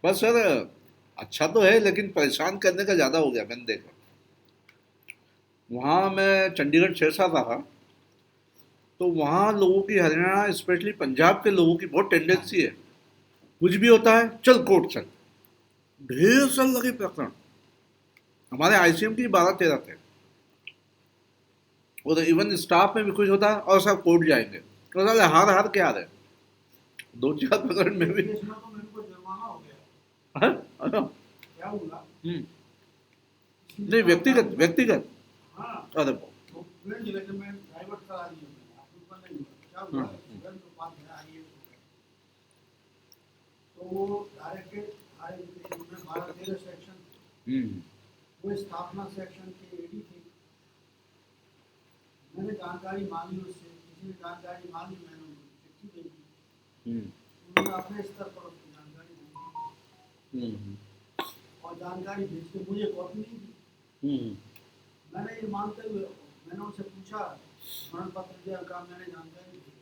बस सर, अच्छा तो है लेकिन परेशान करने का ज़्यादा हो गया, मैंने देखा। वहाँ मैं चंडीगढ़ 6 साल रहा, तो वहाँ लोगों की, हरियाणा स्पेशली पंजाब के लोगों की बहुत टेंडेंसी है। कुछ भी होता है, चल कोर्ट चल। ढेर साल लगे प्रकरण। हमारे आईसीएम की 12-13 थे। और इवन स्टाफ में भी कुछ होता है और सब कोर्ट जाएंगे, तो साले हार हार के आ रहे हैं। 2-4 प्रकरण में भी। केस में तो मेरे को जुर्माना हो गया। हाँ? अच्छा। क्या हुआ? हम्म। इसने नहीं, कहा व्यक्तिगत था। व्यक्तिगत। हाँ, अरे बाप। तो फ्रेंड जिले में डाइवर्ट करा दिया मैंने, आप ऊपर नहीं हुआ। क्या हाँ। हुआ? स्टूडेंट के पास गया आईएएस हो गया, तो वो डायरेक्ट हायर एजुकेशन में 12-13 सेक्शन थे। हम्म। वो स्थापना सेक्शन के एडी थे। मैंने जानकारी मांगी उससे, किसी ने जानकारी मांगी, मैंने उनको चिट्ठी भेजी। हम्म। उन्होंने अपने स्तर पर उसकी जानकारी दी हम्म। और जानकारी भेज के मुझे कॉपी नहीं दी। हम्म। मैंने ये मानते हुए मैंने उनसे पूछा, प्रमाण पत्र दिया, कहा मैंने जानकारी दी।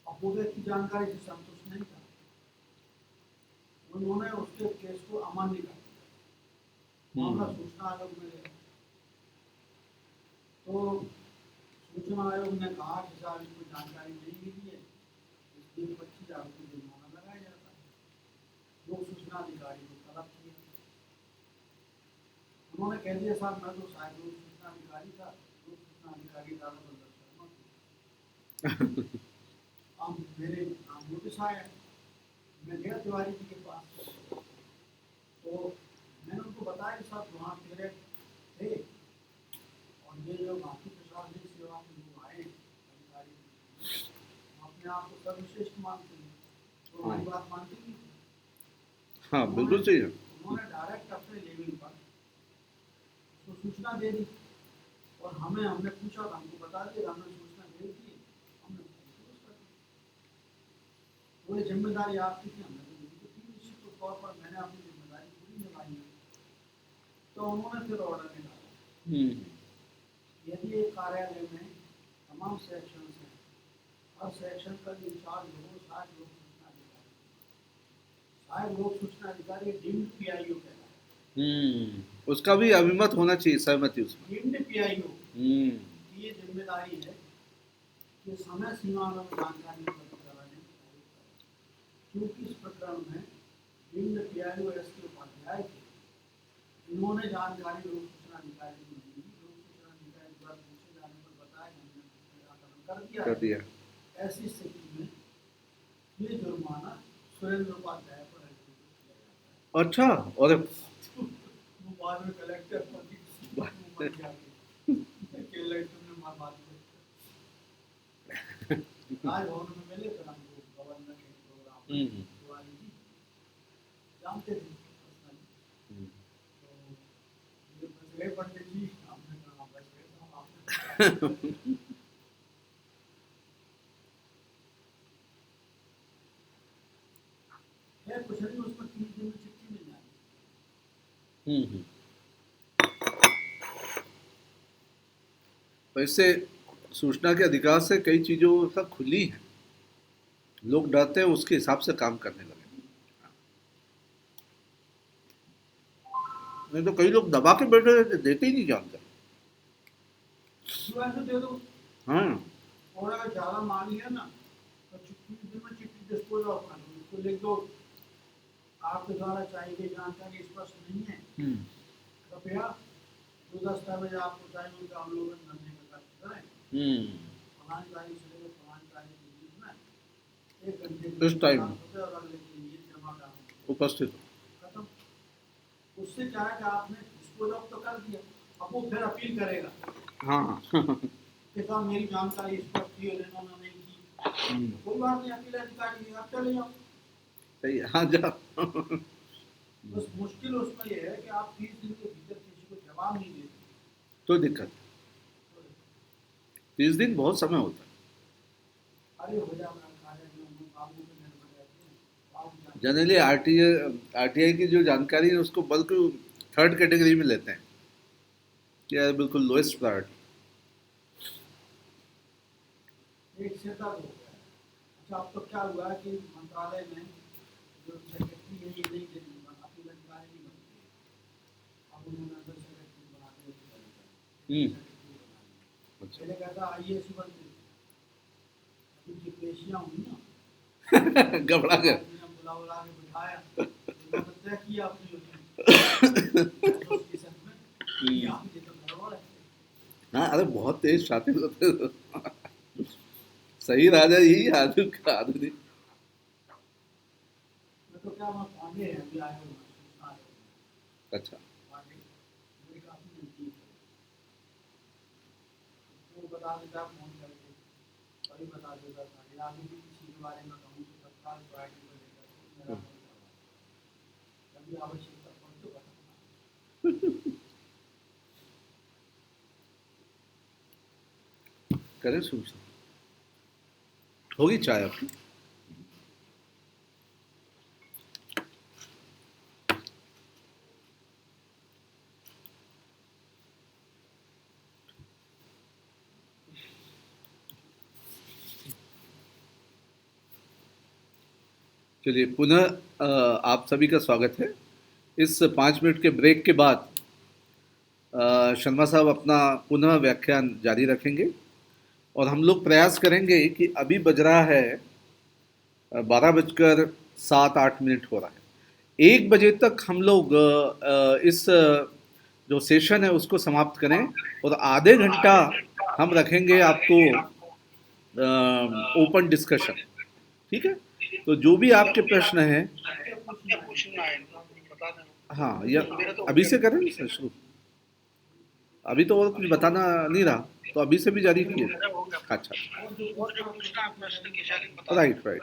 अब वो व्यक्ति जानकारी से संतुष्ट नहीं था, उन्होंने उसके केस को अमान्य कर दिया। मामला सूचना आयोग में गया, तो सूचना आयोग ने कहा कि साहब इसको जानकारी नहीं मिली है, इसलिए 25,000 रुपये जुर्माना लगाया जाता है। लोक सूचना अधिकारी को तलब किया। उन्होंने कह दिया साहब मैं तो शायद लोक सूचना अधिकारी था, लोक सूचना अधिकारी दादाबल्लभ शर्मा थे। अब मेरे नाम नोटिस आया, मैं गया तिवारी जी के पास, तो मैंने उनको बताया कि साहब वहाँ मेरे थे और ये जो बाकी प्रशासनिक सेवा के लोग आए अधिकारी, वो अपने आप को सर्वश्रेष्ठ मानते हैं, तो हमारी बात मानते नहीं थे। हाँ, बिल्कुल सही है। उन्होंने डायरेक्ट अपने लेवल पर तो सूचना दे दी और हमने पूछा था, हमको बता दिया, हमने सूचना दे दी, हमने पुलिस कर दी। वो ये जिम्मेदारी आपकी थी, हमने तो दी थी, निश्चित तौर पर मैंने अपनी जिम्मेदारी पूरी निभाई है। तो उन्होंने फिर ऑर्डर निकाला, यदि एक कार्यालय में तमाम सेक्शन हैं, हर सेक्शन का इंचार्ज हो, सहायक लोक सूचना अधिकारी, सहायक लोक सूचना अधिकारी डीम्ड पीआईओ कहलाता है। उसका भी अभिमत होना चाहिए, सहमति उसमें। डीम्ड पीआईओ हम्म। की ये जिम्मेदारी है कि समय सीमा में जानकारी उपलब्ध कराने की कार्य करें। क्योंकि इस प्रकरण में डीम्ड पीआईओ एस के उपाध्याय थे, इन्होंने जानकारी लोक सूचना अधिकारी को नहीं दी। लोक सूचना अधिकारी द्वारा पूछे जाने पर बताया कि हमने निराकरण कर दिया है। ऐसी स्थिति में ये जुर्माना सुरेंद्र उपाध्याय पर एग्जीक्यूट किया जाता है। अच्छा। और वो बाद में कलेक्टर पर बन जाते केरल में मार बात आज भवन में मिले थे हमको गवर्नर के प्रोग्राम में, तिवारी जी जानते थे पर्सनली। तो ये बस गए पंडित जी, हमने कहा बस गए साहब, आपने कुछ नहीं, उसमें 3 दिन में चिट्ठी मिल जाती। वैसे सूचना के अधिकार से कई चीज़ों सब खुली हैं, लोग डरते हैं, उसके हिसाब से काम करने लगे। नहीं तो कई लोग दबा के बैठे रहते, देते ही नहीं जानते। ऐसे दे दो, हाँ। और अगर ज़्यादा मान लिया ना तो 30 दिन में चिट्ठी डिस्पोज ऑफ कर दो, इसको लिख दो आपके द्वारा चाहिए गई जानकारी स्पष्ट नहीं है, कृपया जो दस्तावेज आपको चाहिए उनका अवलोकन करने का कष्ट करें। फलानी तारीख से लेकर फलानी तारीख के बीच में 1 घंटे इस टाइम और अगले के लिए जमा कराना उपस्थित। खत्म। उससे क्या है कि आपने डिस्पोज ऑफ तो कर दिया, अब वो फिर अपील करेगा हाँ। कि साहब मेरी जानकारी स्पष्ट थी और इन्होंने नहीं की। कोई बात नहीं, अपील अधिकारी है, आप चले जाओ। सही है, हाँ जाओ। बस मुश्किल उसमें यह है कि आप 30 दिन के भीतर किसी को जवाब नहीं देते तो दिक्कत। 30 दिन बहुत समय होता है। अरे हो जाएगा कार्य में बाबू पे निर्भर रहते हैं, बाबू जनरली आरटीआई की जो जानकारी है उसको बल्कि थर्ड कैटेगरी में लेते हैं, या बिल्कुल लोएस्ट प्रायोरिटी। एक सेटअप हो गया। अच्छा अब तो क्या हुआ है कि मंत्रालय में जो सेक्रेटरी है ये नहीं दे अपनी जानकारी नहीं बनती है। अब उन्होंने अंदर सेक्रेटरी बना दिया सेक्रेटरी बना दिया। अच्छा। पहले कहता आईएएस बनते थे, अभी जो पेशियाँ हुई ना घबरा गए। बुला बुला के बिठाया, उन्होंने तय किया अपनी एसोसिएशन में कि आप ये तो गड़बड़ है। हाँ, अरे बहुत तेज शातिर होते थे। सही राजा यही आदमी का आदमी। मैं तो क्या मैं पांडे है अभी आए हुए सूचना आए हुए अच्छा। पांडे मेरे काफी नजदीक है, वो बता देता फोन करके, कभी बता देता था या आगे भी किसी के बारे में कहूँ तो तत्काल प्रायोरिटी पर लेकर मेरा फोन करवा, कभी आवश्यकता पड़े तो बताना। करें सूचना होगी चाय आपकी। चलिए पुनः आप सभी का स्वागत है। इस 5 मिनट के ब्रेक के बाद शर्मा साहब अपना पुनः व्याख्यान जारी रखेंगे और हम लोग प्रयास करेंगे कि अभी बज रहा है 12:07-8 हो रहा है। 1 बजे तक हम लोग इस जो सेशन है उसको समाप्त करें और आधे घंटा हम रखेंगे आपको ओपन डिस्कशन। ठीक है, तो जो भी आपके प्रश्न हैं पूछना है तो बता देना। हाँ या अभी से करें ना शुरू। अभी तो और कुछ बताना नहीं रहा तो अभी से भी जारी किए। अच्छा, और जो पूछना है प्रश्न की शैली बता राइट राइट।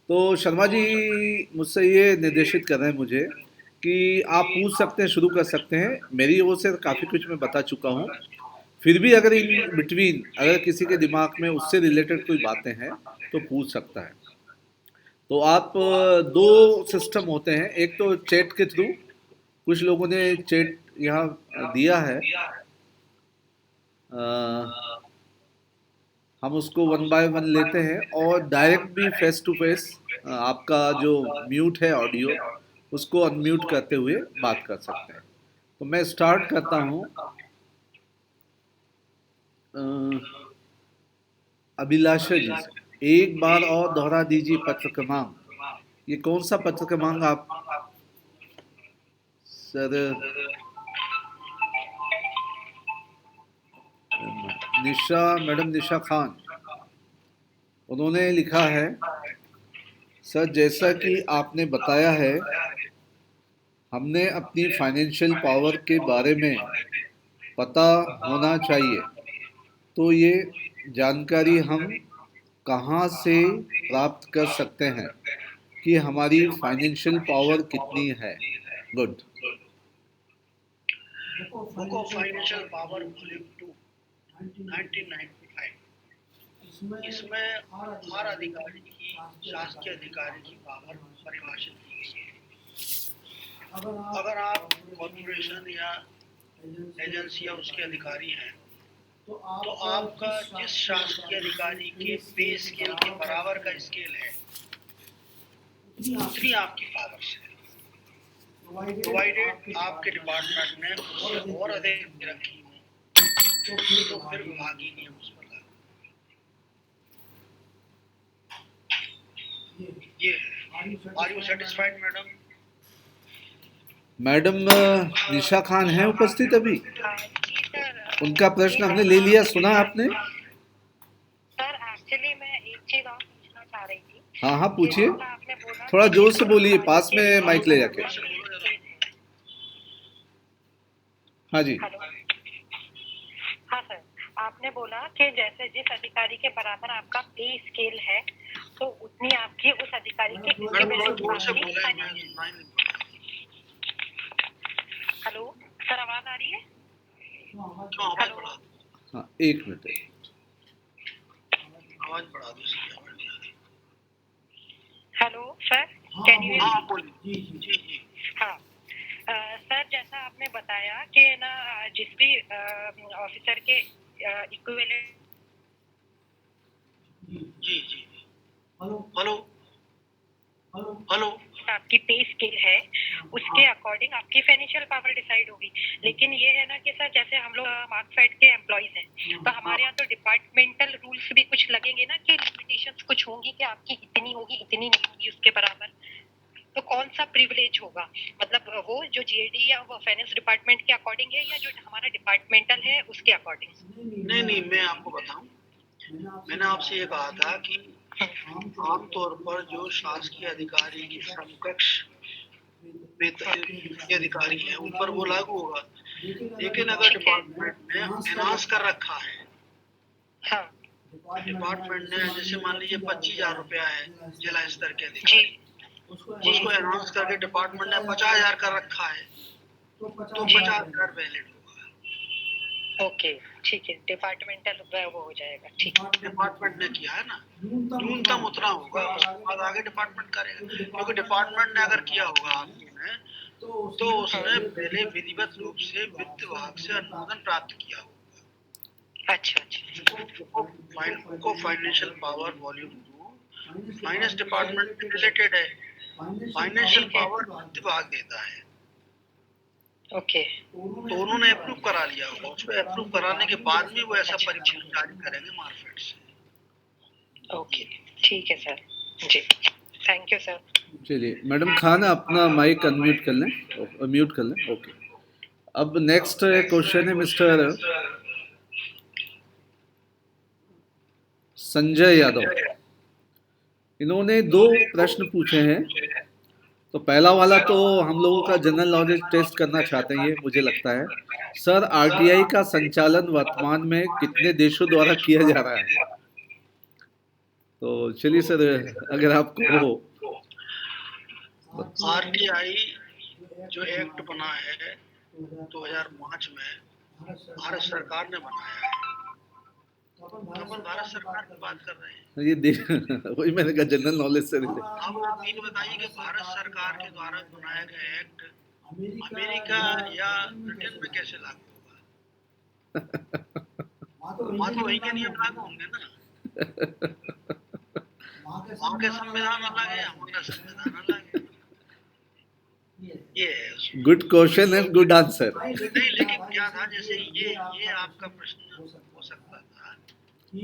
तो शर्मा जी मुझसे ये निर्देशित कर रहे हैं मुझे कि आप पूछ सकते हैं, शुरू कर सकते हैं। मेरी ओर से काफ़ी कुछ मैं बता चुका हूँ, फिर भी अगर इन बिटवीन अगर किसी के दिमाग में उससे रिलेटेड कोई बातें हैं तो पूछ सकता है। तो आप दो सिस्टम होते हैं, एक तो चैट के थ्रू, कुछ लोगों ने चैट यहाँ दिया है, हम उसको 1 बाय 1 लेते हैं और डायरेक्ट भी फेस टू फेस आपका जो म्यूट है ऑडियो उसको अनम्यूट करते हुए बात कर सकते हैं। तो मैं स्टार्ट करता हूँ। अभिलाषा जी से एक बार और दोहरा दीजिए पत्र क्रमांक। ये कौन सा पत्र क्रमांक आप सर? निशा मैडम, निशा खान, उन्होंने लिखा है सर जैसा कि आपने बताया है हमने अपनी फाइनेंशियल पावर के बारे में पता होना चाहिए, तो ये जानकारी हम कहाँ से प्राप्त कर सकते हैं कि हमारी फाइनेंशियल पावर कितनी है? Good. Book of financial power volume 2 1995। इसमें हर अधिकारी की शासकीय अधिकारी की पावर परिभाषित की गई है। अगर आप कॉर्पोरेशन या एजेंसी या उसके अधिकारी हैं तो आपका जिस शासकीय अधिकारी के पे स्केल के बराबर का स्केल है उतनी आपकी पावर है, प्रोवाइडेड आपके डिपार्टमेंट ने उससे और अधिक रखी हो तो फिर विभागीय नियम उस पर लागू। ये are you satisfied madam? Madam Nisha Khan है उपस्थित अभी? जी सर। उनका प्रश्न हमने ले लिया, सुना आपने? सर एक्चुअली मैं एक चीज और पूछना चाह रही थी। हाँ हाँ पूछिए, जैसा आपने बोला थोड़ा कि जोर से बोलिए, पास में माइक ले जाके। हाँ जी। हेलो। हाँ सर, आपने बोला कि जैसे जिस अधिकारी के बराबर आपका पे स्केल है तो उतनी आपकी उस अधिकारी के हेलो सर, आवाज आ रही है? हेलो। हाँ एक मिनट, आवाज बढ़ा दीजिए। Hello sir, can you? जी जी जी जी। हाँ सर, जैसा आपने बताया कि ना जिस भी ऑफिसर के इक्विवेलेंट। जी जी। Hello hello hello. स्टार्ट उसके अकॉर्डिंग आपकी फाइनेंशियल पावर डिसाइड होगी। लेकिन ये है ना कि सर जैसे हम लोग मार्कफेड के एम्प्लॉइज हैं, तो हमारे यहाँ तो डिपार्टमेंटल रूल्स भी कुछ लगेंगे ना कि लिमिटेशंस कुछ होंगी कि आपकी इतनी होगी, इतनी नहीं होगी उसके बराबर। तो कौन सा प्रिविलेज होगा, मतलब वो जो जीएडी या वो फाइनेंस डिपार्टमेंट के अकॉर्डिंग है या जो हमारा डिपार्टमेंटल है उसके अकॉर्डिंग? नहीं, मैं आपको बताऊं, मैंने आपसे ये कहा था कि आमतौर पर जो शासकीय अधिकारी की समकक्ष के अधिकारी हैं उन पर वो लागू होगा। लेकिन अगर डिपार्टमेंट ने एनाउंस कर रखा है, हाँ डिपार्टमेंट ने जैसे मान लीजिए 25,000 रुपया है जिला स्तर के अधिकारी, उसको अनाउंस करके डिपार्टमेंट ने 50,000 कर रखा है, तो 50,000 वैलिड होगा। ओके ठीक है, डिपार्टमेंटल वो हो जाएगा। ठीक है, डिपार्टमेंट ने किया है ना, न्यूनतम उतना होगा, उसके बाद आगे डिपार्टमेंट करेगा। क्योंकि डिपार्टमेंट ने अगर किया होगा आदमी ने, तो उसने पहले विधिवत रूप से वित्त विभाग से अनुमोदन प्राप्त किया होगा। अच्छा उनको financial power volume 2 finance department related है। फाइनेंशियल पावर वित्त विभाग देता है, ओके तो उन्होंने अप्रूव करा लिया होगा। उसको अप्रूव कराने के बाद में वो ऐसा परीक्षण जारी करेंगे मार्केट से। ओके ठीक है sir ji, thank you sir. चलिए मैडम खान अपना माइक अनम्यूट कर लें, म्यूट कर लें। ओके, अब नेक्स्ट क्वेश्चन है मिस्टर संजय यादव। इन्होंने 2 प्रश्न पूछे हैं। तो पहला वाला तो हम लोगों का जनरल नॉलेज टेस्ट करना चाहते हैं, ये मुझे लगता है। सर, आरटीआई का संचालन वर्तमान में कितने देशों द्वारा किया जा रहा है? तो चलिए सर, अगर आपको हो। आरटीआई जो एक्ट बना है 2005 में भारत सरकार ने बनाया है। अपन भारत सरकार की बात कर रहे हैं। ये वही मैंने कहा जनरल नॉलेज से रिलेटेड। अब आप ये बताइए कि भारत सरकार के द्वारा बनाया गया एक्ट अमेरिका या ब्रिटेन में कैसे लागू होगा? वहाँ तो वहीं के नियम लागू होंगे ना। वहाँ के संविधान अलग है, हमारा संविधान अलग है। ये गुड क्वेश्चन है, गुड आंसर। नहीं, लेकिन क्या था, जैसे ये आपका प्रश्न हो सकता था कि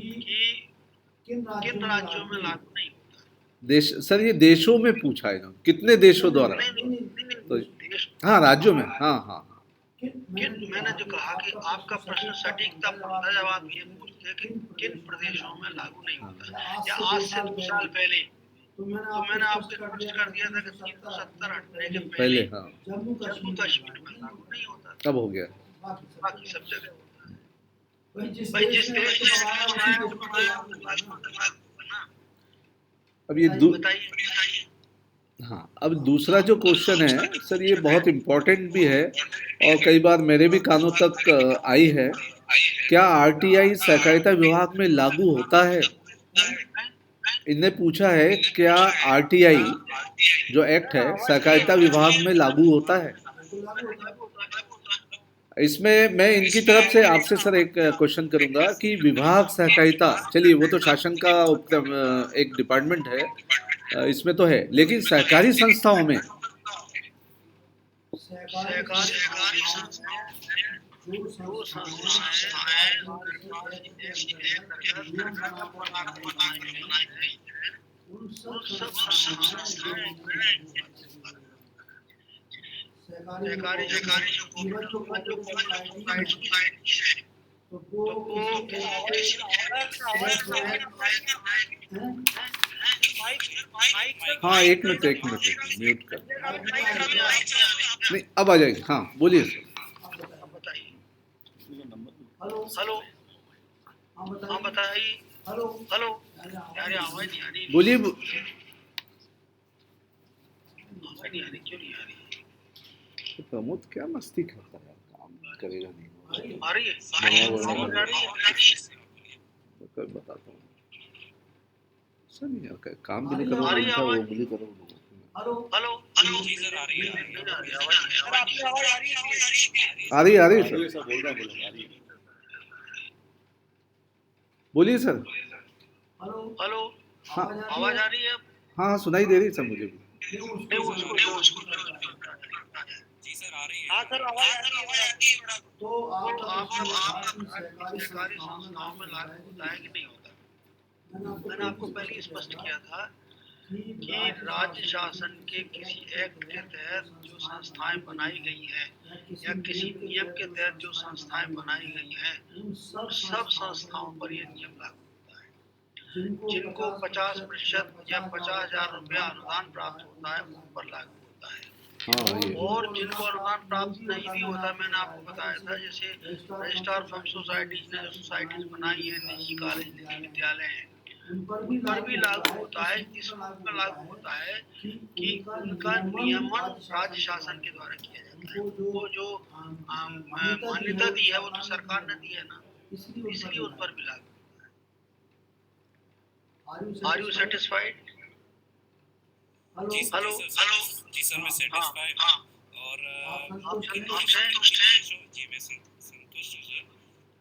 किन राज्यों में लागू नहीं होता। देश सर, ये देशों में पूछा है, कितने देशों द्वारा? तो देश, हाँ, राज्यों में। हाँ। मैंने जो कहा कि आपका प्रश्न सटीकता पूछता, जब आप ये पूछते कि किन प्रदेशों में लागू नहीं होता, या आज से 2 साल पहले, तो मैंने आपको स्पष्ट कर दिया था कि 370 हटने के पहले हाँ, जम्मू कश्मीर में लागू नहीं होता, तब हो गया। बाकी सब जगह होता है। भाई जिस देश ने बनाया उसको लागू होगा ना। अब ये बताइए। हाँ, अब दूसरा जो क्वेश्चन है सर, ये बहुत इम्पोर्टेंट भी है और कई बार मेरे भी कानों तक आई है। क्या आरटीआई सहकारिता विभाग में लागू होता है? इनने पूछा है, क्या आरटीआई जो एक्ट है सहकारिता विभाग में लागू होता है? इसमें मैं इनकी तरफ से आपसे सर एक क्वेश्चन करूंगा कि विभाग सहकारिता, चलिए वो तो शासन का एक डिपार्टमेंट है, इसमें तो है, लेकिन सहकारी संस्थाओं में हाँ, एक मिनट म्यूट कर। नहीं, अब आ जाएगी। हाँ, बोलिए सर। हेलो, हाँ बताइए। हेलो, यार आवाज नहीं आ रही। बोलिए। आवाज नहीं आ रही, क्यों नहीं आ रही? प्रमोद क्या मस्ती करता है, काम करेगा नहीं। आ रही है। तो बताता हूँ सर, नहीं यार, काम भी नहीं करो, वो उंगली करो। हेलो, आ रही है सर, बोल रहा है। बोलिए सर। हेलो, हाँ, आवाज आ रही है? हाँ, सुनाई दे रही है सर मुझे भी। आ रही है। हाँ सर, आवाज आती है। तो आप सरकारी संस्थाओं में लागू होता है कि नहीं होता? मैंने आपको पहले ही स्पष्ट किया था कि राज्य शासन के किसी एक्ट के तहत जो संस्थाएं बनाई गई हैं या किसी नियम के तहत जो संस्थाएं बनाई गई हैं, उन सब संस्थाओं पर यह नियम लागू होता है। जिनको 50% या 50,000 रुपया अनुदान प्राप्त होता है, उन पर लागू होता है। हाँ ये और जिनको अनुदान प्राप्त नहीं भी होता, मैंने आपको बताया था, जैसे रजिस्ट्रार फर्म सोसाइटीज ने जो सोसाइटीज बनाई है, निजी कॉलेज, निजी विद्यालय हैं, उन पर भी लागू होता है। इस रूप में लागू होता है कि उनका नियमन राज्य शासन के द्वारा किया जाता है। वो जो मान्यता दी है वो तो सरकार ने दी है ना, इसलिए उन पर भी लागू होता है। Are you satisfied? जी सर, हेलो जी सर, मैं सेटिस्फाइड हाँ, और आप संतुष्ट हैं? जी मैं संतुष्ट हूँ सर।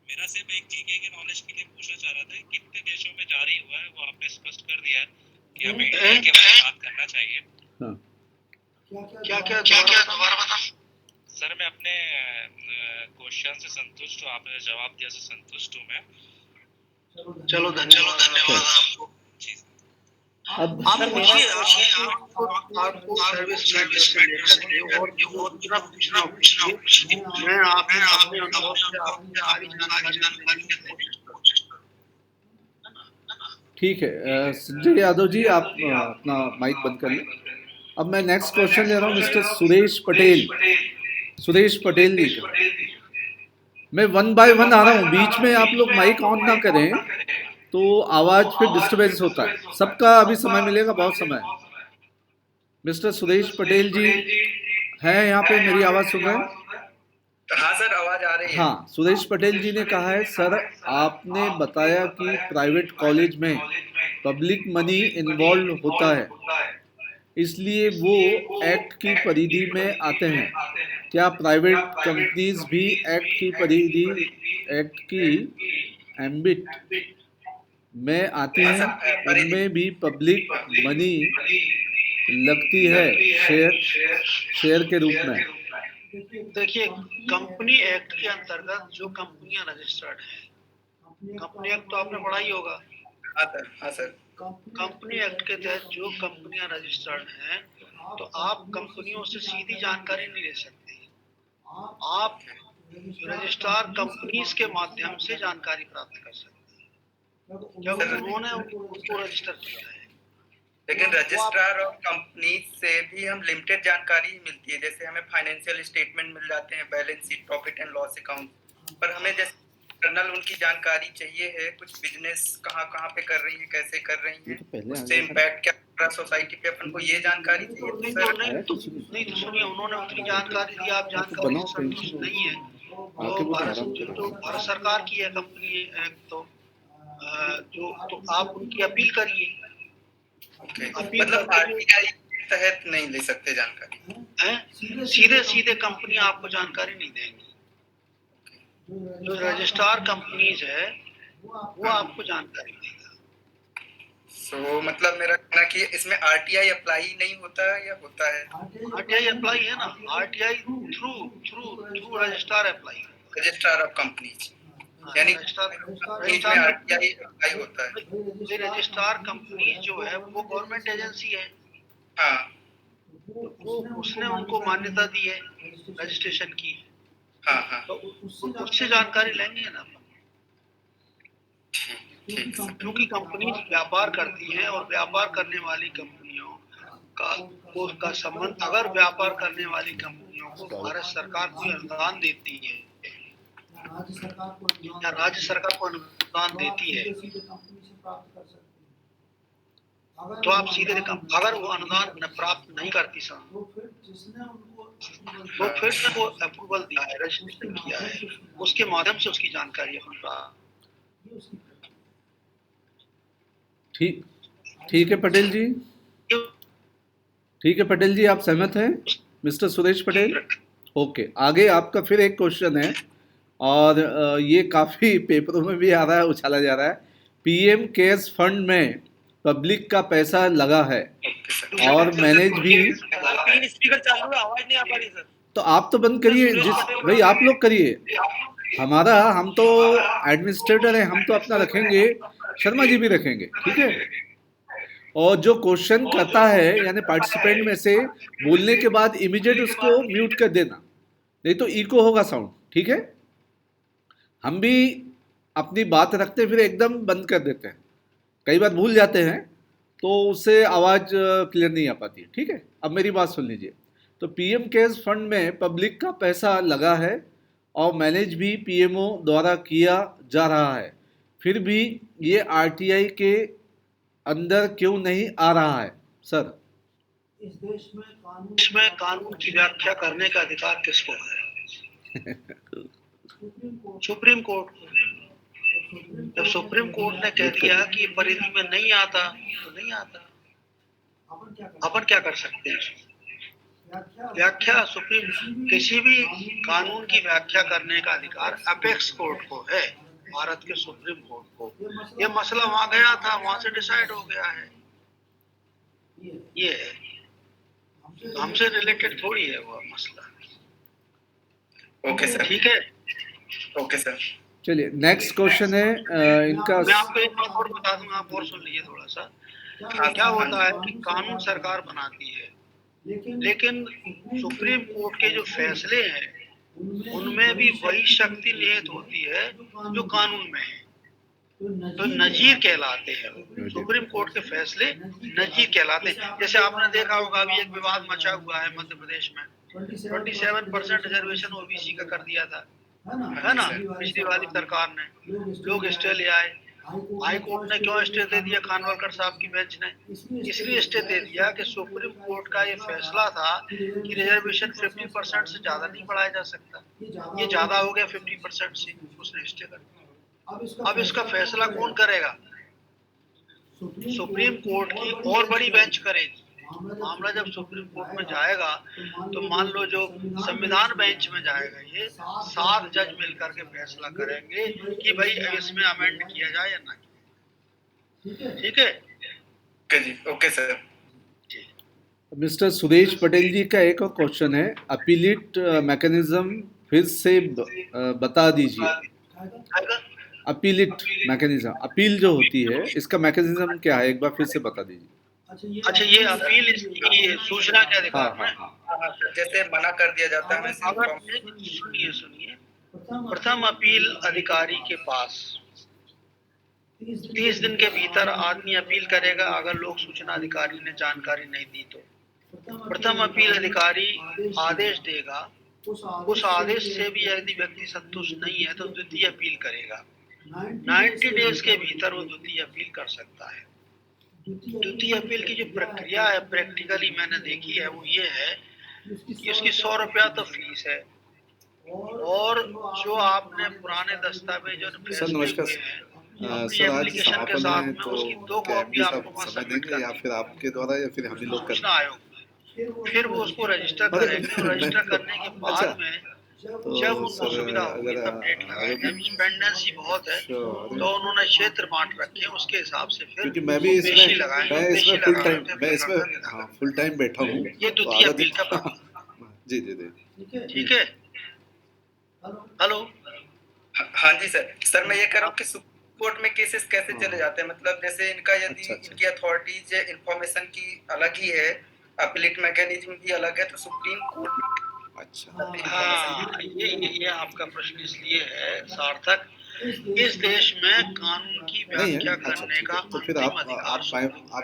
मेरा सिर्फ एक जीके के नॉलेज के लिए पूछना चाह रहा था, कितने देशों में जारी हुआ है, वो आपने स्पष्ट कर दिया है कि हमें इंडिया के बारे में बात करना चाहिए। क्या दोबारा बता। सर मैं अपने क्वेश्चन से संतुष्ट हूँ, आपने जवाब दिया से संतुष्ट हूँ मैं। चलो धन्यवाद आपको। जी सर। अब आप पूछिए, आपको सर्विस मैटर से लेकर और पूछना पूछिए। मैं अपने अनुभव से आपको सारी जानकारी देने की कोशिश करूंगा। ठीक है, संजय यादव जी आप अपना माइक बंद कर लें। अब मैं नेक्स्ट क्वेश्चन ले रहा हूँ मिस्टर सुरेश पटेल जी का। मैं 1 बाय 1 आ रहा हूँ, बीच में आप लोग माइक ऑन ना करें तो आवाज फिर डिस्टरबेंस होता है। सबका अभी समय मिलेगा, बहुत समय है। मिस्टर सुरेश पटेल जी हैं यहाँ पे, मेरी आवाज सुन रहे हैं? हाँ सर, आवाज आ रही है। हाँ, सुरेश पटेल जी ने कहा है सर आपने बताया कि प्राइवेट कॉलेज में पब्लिक मनी इन्वॉल्व होता है, इसलिए वो एक्ट की परिधि में आते हैं। क्या प्राइवेट कंपनीज भी एक्ट की एम्बिट में आती हैं? उनमें भी पब्लिक मनी लगती है शेयर के रूप में? देखिए, कंपनी एक्ट के अंतर्गत जो कंपनियां रजिस्टर्ड हैं, कंपनी एक्ट तो आपने पढ़ा ही होगा। हाँ सर। कंपनी एक्ट के तहत जो कंपनियां रजिस्टर्ड हैं, तो आप कंपनियों से सीधी जानकारी नहीं ले सकते। आप रजिस्ट्रार कंपनीज के माध्यम से जानकारी प्राप्त कर सकते हैं, जब उन्होंने उसको रजिस्टर किया है। लेकिन रजिस्ट्रार और कंपनी से भी हम लिमिटेड जानकारी ही मिलती है। जैसे हमें फाइनेंशियल स्टेटमेंट मिल जाते हैं, balance sheet, profit and loss account, पर हमें जैसे इंटरनल उनकी जानकारी चाहिए है, कुछ बिजनेस कहाँ पे कर रही है, कैसे कर रही है, उससे इम्पैक्ट क्या कर रहा है सोसाइटी पे, अपन को ये जानकारी चाहिए। तो सर नहीं तो सुनिए, उन्होंने उतनी जानकारी दी, आप जानकारी से संतुष्ट नहीं है तो भारत सरकार की है कंपनी एक्ट, तो आप उनकी अपील करिए। मतलब आरटीआई के तहत नहीं ले सकते जानकारी? सीधे कंपनी आपको जानकारी नहीं देंगी। जो रजिस्ट्रार कंपनीज है वो आपको जानकारी देगा। मतलब मेरा कहना कि इसमें आरटीआई अप्लाई नहीं होता है या होता है? आरटीआई अप्लाई है ना, RTI through registrar apply, registrar of companies, यानी आरटीआई अप्लाई होता है। रजिस्ट्रार कंपनी जो है वो गवर्नमेंट एजेंसी है। हाँ, उसने उनको मान्यता दी है रजिस्ट्रेशन की। हाँ। तो उससे जानकारी लेंगे ना, क्योंकि कंपनी व्यापार करती है और व्यापार करने वाली कंपनियों का संबंध, अगर व्यापार करने वाली कंपनियों को भारत सरकार कोई अनुदान देती है या राज्य सरकार को अनुदान देती है, तो आप सीधे अगर वो अनुदान प्राप्त नहीं करती तो फिर से वो अप्रूवल दिया है, रजिस्ट्रेशन किया है, उसके माध्यम से उसकी जानकारी अपन प्राप्त। ठीक है पटेल जी, ठीक है पटेल जी, आप सहमत हैं मिस्टर सुरेश पटेल? ओके, आगे आपका फिर एक क्वेश्चन है और ये काफ़ी पेपरों में भी आ रहा है, उछाला जा रहा है। पीएम केयर्स फंड में पब्लिक का पैसा लगा है और मैनेज भी, स्पीकर चालू है, आवाज नहीं आ पा रही सर। तो आप तो बंद करिए, जिस भाई आप लोग करिए, हम तो एडमिनिस्ट्रेटर हैं, हम तो अपना रखेंगे, शर्मा जी भी रखेंगे, ठीक है। और जो क्वेश्चन करता है यानी पार्टिसिपेंट में से बोलने के बाद इमीडिएट उसको म्यूट कर देना, नहीं तो इको होगा साउंड, ठीक है। हम भी अपनी बात रखते फिर एकदम बंद कर देते हैं, कई बार भूल जाते हैं तो उससे आवाज़ क्लियर नहीं आ पाती, ठीक है। अब मेरी बात सुन लीजिए। तो पीएम केयर्स फंड में पब्लिक का पैसा लगा है और मैनेज भी पीएमओ द्वारा किया जा रहा है, फिर भी ये आरटीआई के अंदर क्यों नहीं आ रहा है सर? इस देश में इसमें कानून की व्याख्या करने का अधिकार किसको है? सुप्रीम कोर्ट को। जब सुप्रीम कोर्ट ने कह दिया कि ये परिधि में नहीं आता तो नहीं आता, अपन क्या कर सकते हैं? व्याख्या सुप्रीम किसी भी कानून की व्याख्या करने का अधिकार अपेक्स कोर्ट को है, भारत के सुप्रीम कोर्ट को। ये मसला वहां गया था, वहां से डिसाइड हो गया है। ये हमसे रिलेटेड थोड़ी है वो मसला। ओके सर, ठीक है, ओके सर। चलिए नेक्स्ट क्वेश्चन है इनका। मैं आपको एक बात और बता दूंगा, आप और सुन लीजिए थोड़ा सा। क्या होता है कि कानून सरकार बनाती है, लेकिन सुप्रीम कोर्ट के जो फैसले हैं उनमें भी वही शक्ति निहित होती है जो कानून में है, तो नजीर कहलाते हैं। सुप्रीम कोर्ट के फैसले नजीर कहलाते हैं। जैसे आपने देखा होगा अभी एक विवाद मचा हुआ है मध्य प्रदेश में, 27% रिजर्वेशन ओबीसी का कर दिया था, है ना, पिछली वाली सरकार ने। लोग स्टे ले आए, हाई कोर्ट ने क्यों स्टे दे दिया? खानवलकर साहब की बेंच ने इसलिए स्टे दे दिया कि सुप्रीम कोर्ट का ये फैसला था कि रिजर्वेशन 50% से ज्यादा नहीं बढ़ाया जा सकता, ये ज्यादा हो गया 50% से, उसने स्टे कर दिया। अब इसका फैसला कौन करेगा? सुप्रीम कोर्ट की और बड़ी बेंच करेगी। मामला जब सुप्रीम कोर्ट में जाएगा तो मान लो जो संविधान बेंच में जाएगा, ये 7 जज मिलकर के फैसला करेंगे कि भाई इसमें अमेंड किया जाए या ना किया। ठीक है, ओके जी, okay sir. Mister Suresh Patel ji का एक और क्वेश्चन है, अपीलेट मैकेनिज्म फिर से बता दीजिए। अपीलेट मैकेनिज्म, अपील जो होती है इसका मैकेनिज्म क्या है, एक बार फिर से बता दीजिए। अच्छा, ये अपील इसकी सूचना के अधिकार में जैसे मना कर दिया जाता है सुनिए, प्रथम अपील अधिकारी के पास 30 दिन के भीतर आदमी अपील करेगा अगर लोक सूचना अधिकारी ने जानकारी नहीं दी तो। प्रथम अपील अधिकारी आदेश देगा, उस आदेश से भी यदि व्यक्ति संतुष्ट नहीं है तो द्वितीय अपील करेगा। 90 डेज के भीतर वो द्वितीय अपील कर सकता है। द्वितीय अपील की जो प्रक्रिया है प्रैक्टिकली मैंने देखी है वो ये है कि उसकी 100 रुपया तो फीस है, और जो आपने पुराने दस्तावेज और सर आज समापन है तो क्या एमडी साहब समय देंगे या फिर आपके द्वारा या फिर हम ही लोग सूचना आयोग, फिर वो उसको रजिस्टर करेंगे। रजिस्टर करने के बाद में जब उनको सुविधा होगी तब डेट लगाएंगे। डिपेंडेंसी बहुत है तो उन्होंने क्षेत्र बांट रखे हैं, उसके हिसाब से फिर क्योंकि मैं भी इसमें फुल टाइम बैठा हूँ। ये द्वितीय अपील का जी जी जी, ठीक है। हेलो, हाँ जी सर। सर मैं ये कह रहा हूँ कि सुप्रीम कोर्ट में केसेस कैसे चले जाते हैं, मतलब जैसे इनका यदि इनकी अथॉरिटीज इंफॉर्मेशन की अलग ही है, अपीलेट मैकेनिज्म भी अलग है, तो सुप्रीम कोर्ट में हाँ, ये आपका प्रश्न इसलिए है सार्थक, इस देश में कानून की व्याख्या करने का तो फिर आप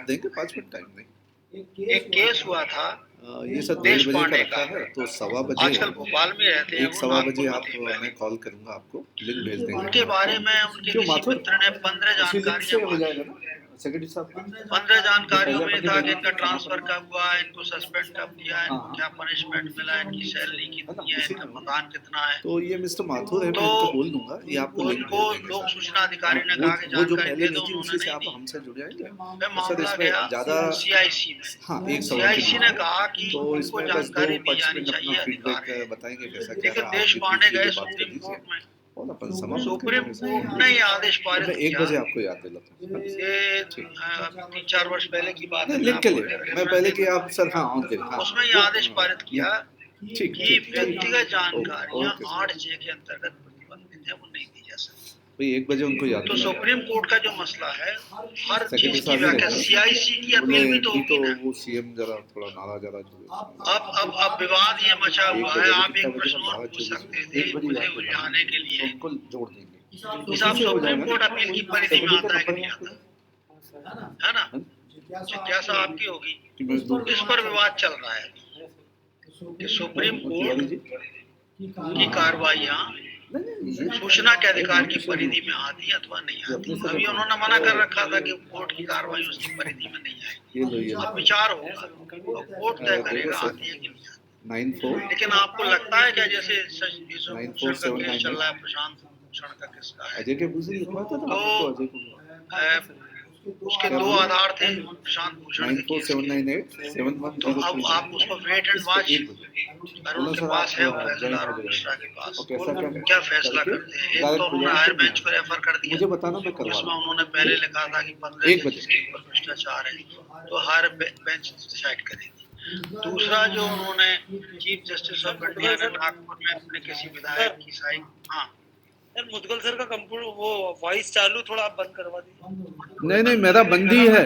देंगे 5 मिनट टाइम नहीं। एक केस हुआ था ये सब 1:30 बजे का रखा है तो 1:15 बजे, आजकल भोपाल में रहते हैं, 1:15 बजे आप मैं कॉल करूंगा, आपको लिंक भेज देंगे। उनके बारे में उनके किसी मित्र ने 15 जानकारियां मांगी। सेक्रेटरी साहब 15 जानकारियों में था कि इनका ट्रांसफर कब हुआ, इनको सस्पेंड कब किया, इनको क्या पनिशमेंट मिला, इनकी सैलरी कितनी है, इनका मकान कितना है। तो ये मिस्टर माथुर है, मैं इनको बोल दूंगा, ये आपको उनको लोक सूचना अधिकारी ने कहा कि जानकारी दे दो, उन्होंने नहीं दी। हमसे जुड़ जाएंगे मामला गया CIC में। हाँ, एक CIC ने कहा कि तो उनको इसमें बस जानकारी 2 दी जानी चाहिए, फीडबैक अधिकार है। बताएंगे कैसा क्या लेकिन है। देश पांडे गए सुप्रीम कोर्ट में, और अपन समाप्त सुप्रीम कोर्ट ने ये आदेश पारित मैं 1 किया। बजे आपको याद दिलाता हूँ। ये 3-4 वर्ष पहले की बात है। लिख के लिए मैं पहले कि आप सर हाँ ऑन करें। उसमें ये आदेश पारित किया ठीक कि ठीक व्यक्तिगत जानकारियां ओके। 8J के अंतर्गत प्रतिबंधित है, वो नहीं दी जा सकती। भाई 1 बजे उनको याद तो दिलाओ। सुप्रीम कोर्ट का जो मसला है, हर सेक्रेटरी चीज की साहब ही व्याख्या रहेंगे। CIC की बोले अपील भी तो जी तो होगी ना। वो सीएम जरा थोड़ा नाराज आ रहा अब विवाद ये मचा हुआ है। आप एक प्रश्न और 12 पूछ सकते 24 थे 1 बजे मुझे याद दिलाना, उलझाने के तो लिए उनको जोड़ देंगे। कि उसी साहब से हो सुप्रीम जाएगा कोर्ट ना। अपील की परिधि में सेक्रेटरी का आता है कि नंबर नहीं है आता, आपके है ना? पास? जिज्ञासा आपकी होगी। कि मैं दो इस पर विवाद चल रहा है कि सुप्रीम तिवारी कोर्ट जी की कार्रवाइयां नहीं ये सूचना के अधिकार की अरे, परिधि में आती है अथवा नहीं ये अपने आती। से अभी करते हैं। उन्होंने मना कर रखा था कि कोर्ट की कार्रवाई उसकी परिधि में नहीं आएगी। ये लो ये अब विचार होगा और कोर्ट तय करेगा आती है कि नहीं आती। 94 लेकिन आपको लगता है क्या जैसे भूषण का 94798 केस चल रहा है, प्रशांत भूषण का किसका है, अजय के भूषण लिखवा था ना तो आपको अजय को उसके दो आधार थे प्रशांत भूषण के केस के। 94798 तो अब 7103 आप उसको वेट एंड वॉच अरुण के पास है, वो फैसला अरुण मिश्रा के पास, और कैसा क्या फैसला करते हैं। एक तो उन्होंने हायर बेंच पर रेफर कर दिया, मुझे बताना मैं करवा जिसमें दूं। उन्होंने पहले लिखा था कि 15 1 बजे। जजेस के ऊपर भ्रष्टाचार है, तो हायर बेंच डिसाइड करेगी। दूसरा जो उन्होंने चीफ जस्टिस ऑफ इंडिया ने नागपुर में अपने किसी विधायक की साइन, हाँ यार मुदगल सर का कंप्यूटर वो वॉइस चालू, थोड़ा आप बंद करवा दीजिए। नहीं नहीं मेरा बंदी है,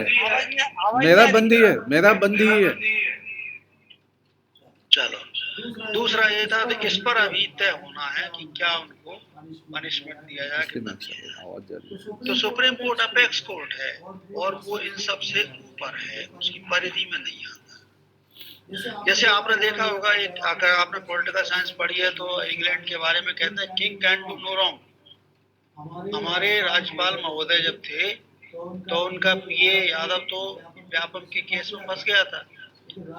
मेरा बंदी है, मेरा बंदी है। चलो दूसरा ये था कि इस पर अभी तय होना है कि क्या उनको पनिशमेंट दिया जाए कि नहीं दिया जाए। आवाज जा रही है। तो सुप्रीम कोर्ट अपेक्स कोर्ट है और वो इन सब से ऊपर है, उसकी परिधि में नहीं आता। जैसे आपने देखा होगा, एक अगर आपने पॉलिटिकल साइंस पढ़ी है तो इंग्लैंड के बारे में कहते हैं king can do no wrong. हमारे राज्यपाल महोदय जब थे तो उनका पीए यादव तो व्यापम के केस में फंस गया था,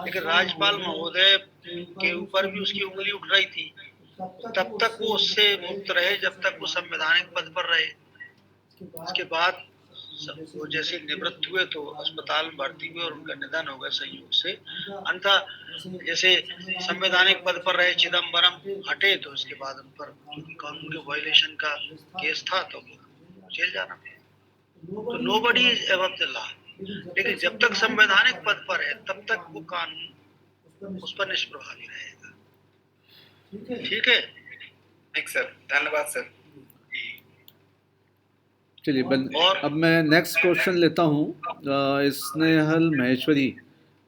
लेकिन राज्यपाल महोदय के ऊपर भी उसकी उंगली उठ रही थी। तब तक वो उससे मुक्त रहे जब तक वो संवैधानिक पद पर रहे। उसके बाद वो जैसे निवृत्त हुए तो अस्पताल में भर्ती हुए और उनका निधन हो गया संयोग से। अंततः जैसे संवैधानिक पद पर रहे चिदम्बरम हटे तो उसके बाद उन पर क्योंकि कानून के वायलेशन का केस था तो जेल जाना पड़ा। तो nobody is above the law, लेकिन जब तक संवैधानिक पद पर है तब तक वो कानून उस पर निष्प्रभावी रहेगा। ठीक है, ठीक सर, धन्यवाद सर। चलिए और अब मैं नेक्स्ट क्वेश्चन लेता हूँ। स्नेहल महेश्वरी,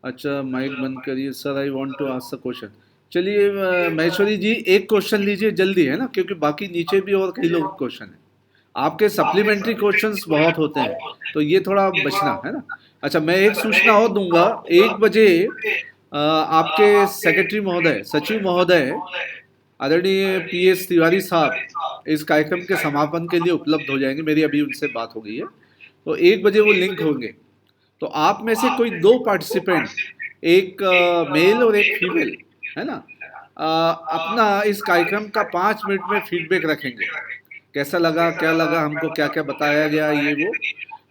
अच्छा माइक बंद करिए sir, I want to ask the question. चलिए महेश्वरी जी एक क्वेश्चन लीजिए जल्दी, है ना, क्योंकि बाकी नीचे भी और कई लोग क्वेश्चन है। आपके सप्लीमेंट्री क्वेश्चंस बहुत होते हैं तो ये थोड़ा बचना, है ना। अच्छा मैं एक सूचना और दूंगा, 1 बजे आपके सेक्रेटरी महोदय, सचिव महोदय आदरणीय PS तिवारी साहब इस कार्यक्रम के समापन के लिए उपलब्ध हो जाएंगे। मेरी अभी उनसे बात हो गई है, तो 1 बजे वो लिंक होंगे। तो आप में से कोई 2 पार्टिसिपेंट, एक मेल और एक फीमेल, है ना, अपना इस कार्यक्रम का 5 मिनट में फीडबैक रखेंगे, कैसा लगा, क्या लगा, हमको क्या क्या बताया गया, ये वो।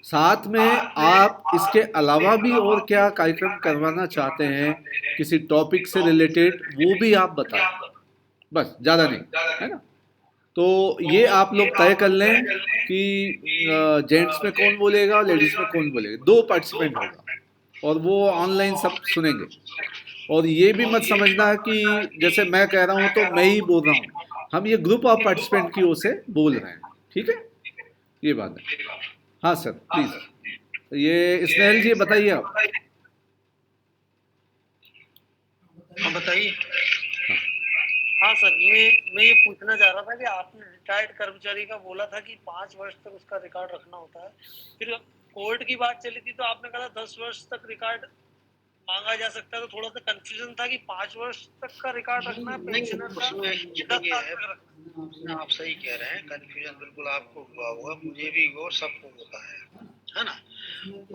साथ में आप इसके अलावा भी और क्या कार्यक्रम करवाना चाहते हैं किसी टॉपिक से रिलेटेड, वो भी आप बताएं, बस ज़्यादा नहीं, है ना। तो ये आप लोग तय कर लें कि जेंट्स में कौन बोलेगा, लेडीज में कौन बोलेगा। 2 पार्टिसिपेंट होगा और वो ऑनलाइन सब सुनेंगे। और ये भी मत समझना कि जैसे मैं कह रहा हूँ तो मैं ही बोल रहा हूँ, हम ये ग्रुप ऑफ पार्टिसिपेंट की ओर से बोल रहे हैं, ठीक है, ये बात है। हाँ सर प्लीज, ये स्नेहल जी बताइए आप। हाँ बताइए। हाँ सर, मैं ये पूछना चाह रहा था कि आपने रिटायर्ड कर्मचारी का बोला था कि 5 वर्ष तक उसका रिकॉर्ड रखना होता है, फिर कोर्ट की बात चली थी तो आपने कहा 10 वर्ष तक रिकॉर्ड मांगा जा सकता है, तो थोड़ा सा कंफ्यूजन था कि 5 वर्ष तक का रिकॉर्ड रखना है पेंशनर का, उसमें ये है, आप सही कह रहे हैं, कंफ्यूजन बिल्कुल आपको हुआ होगा, मुझे भी हुआ, सबको होता है ना।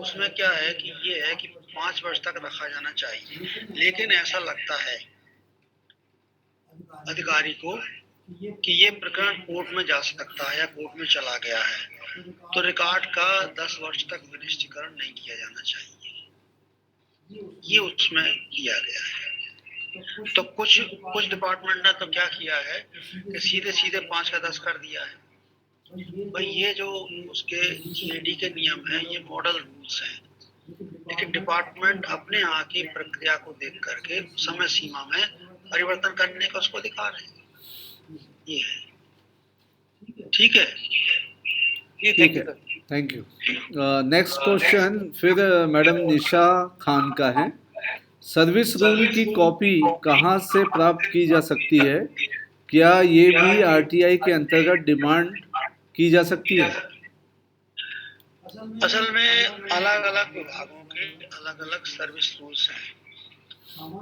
उसमें क्या है कि ये है कि 5 वर्ष तक रखा जाना चाहिए, लेकिन ऐसा लगता है अधिकारी को कि ये प्रकरण कोर्ट में जा सकता है या कोर्ट में चला गया है, तो रिकॉर्ड का 10 वर्ष तक विनिष्टीकरण नहीं किया जाना चाहिए, ये उसमें किया गया है। तो कुछ डिपार्टमेंट ने तो क्या किया है कि सीधे सीधे 5 का 10 कर दिया है। भाई ये जो उसके लेडी के नियम है ये मॉडल रूल्स हैं, लेकिन डिपार्टमेंट अपने यहाँ की प्रक्रिया को देख करके समय सीमा में परिवर्तन करने का उसको अधिकार है। ये है, ठीक है। ठीक है, थैंक यू। नेक्स्ट क्वेश्चन फिर मैडम निशा खान का है। सर्विस रूल की कॉपी कहाँ से प्राप्त की जा सकती है? क्या ये भी आरटीआई के अंतर्गत डिमांड की जा सकती है? असल में अलग अलग विभागों के अलग अलग सर्विस रूल्स हैं।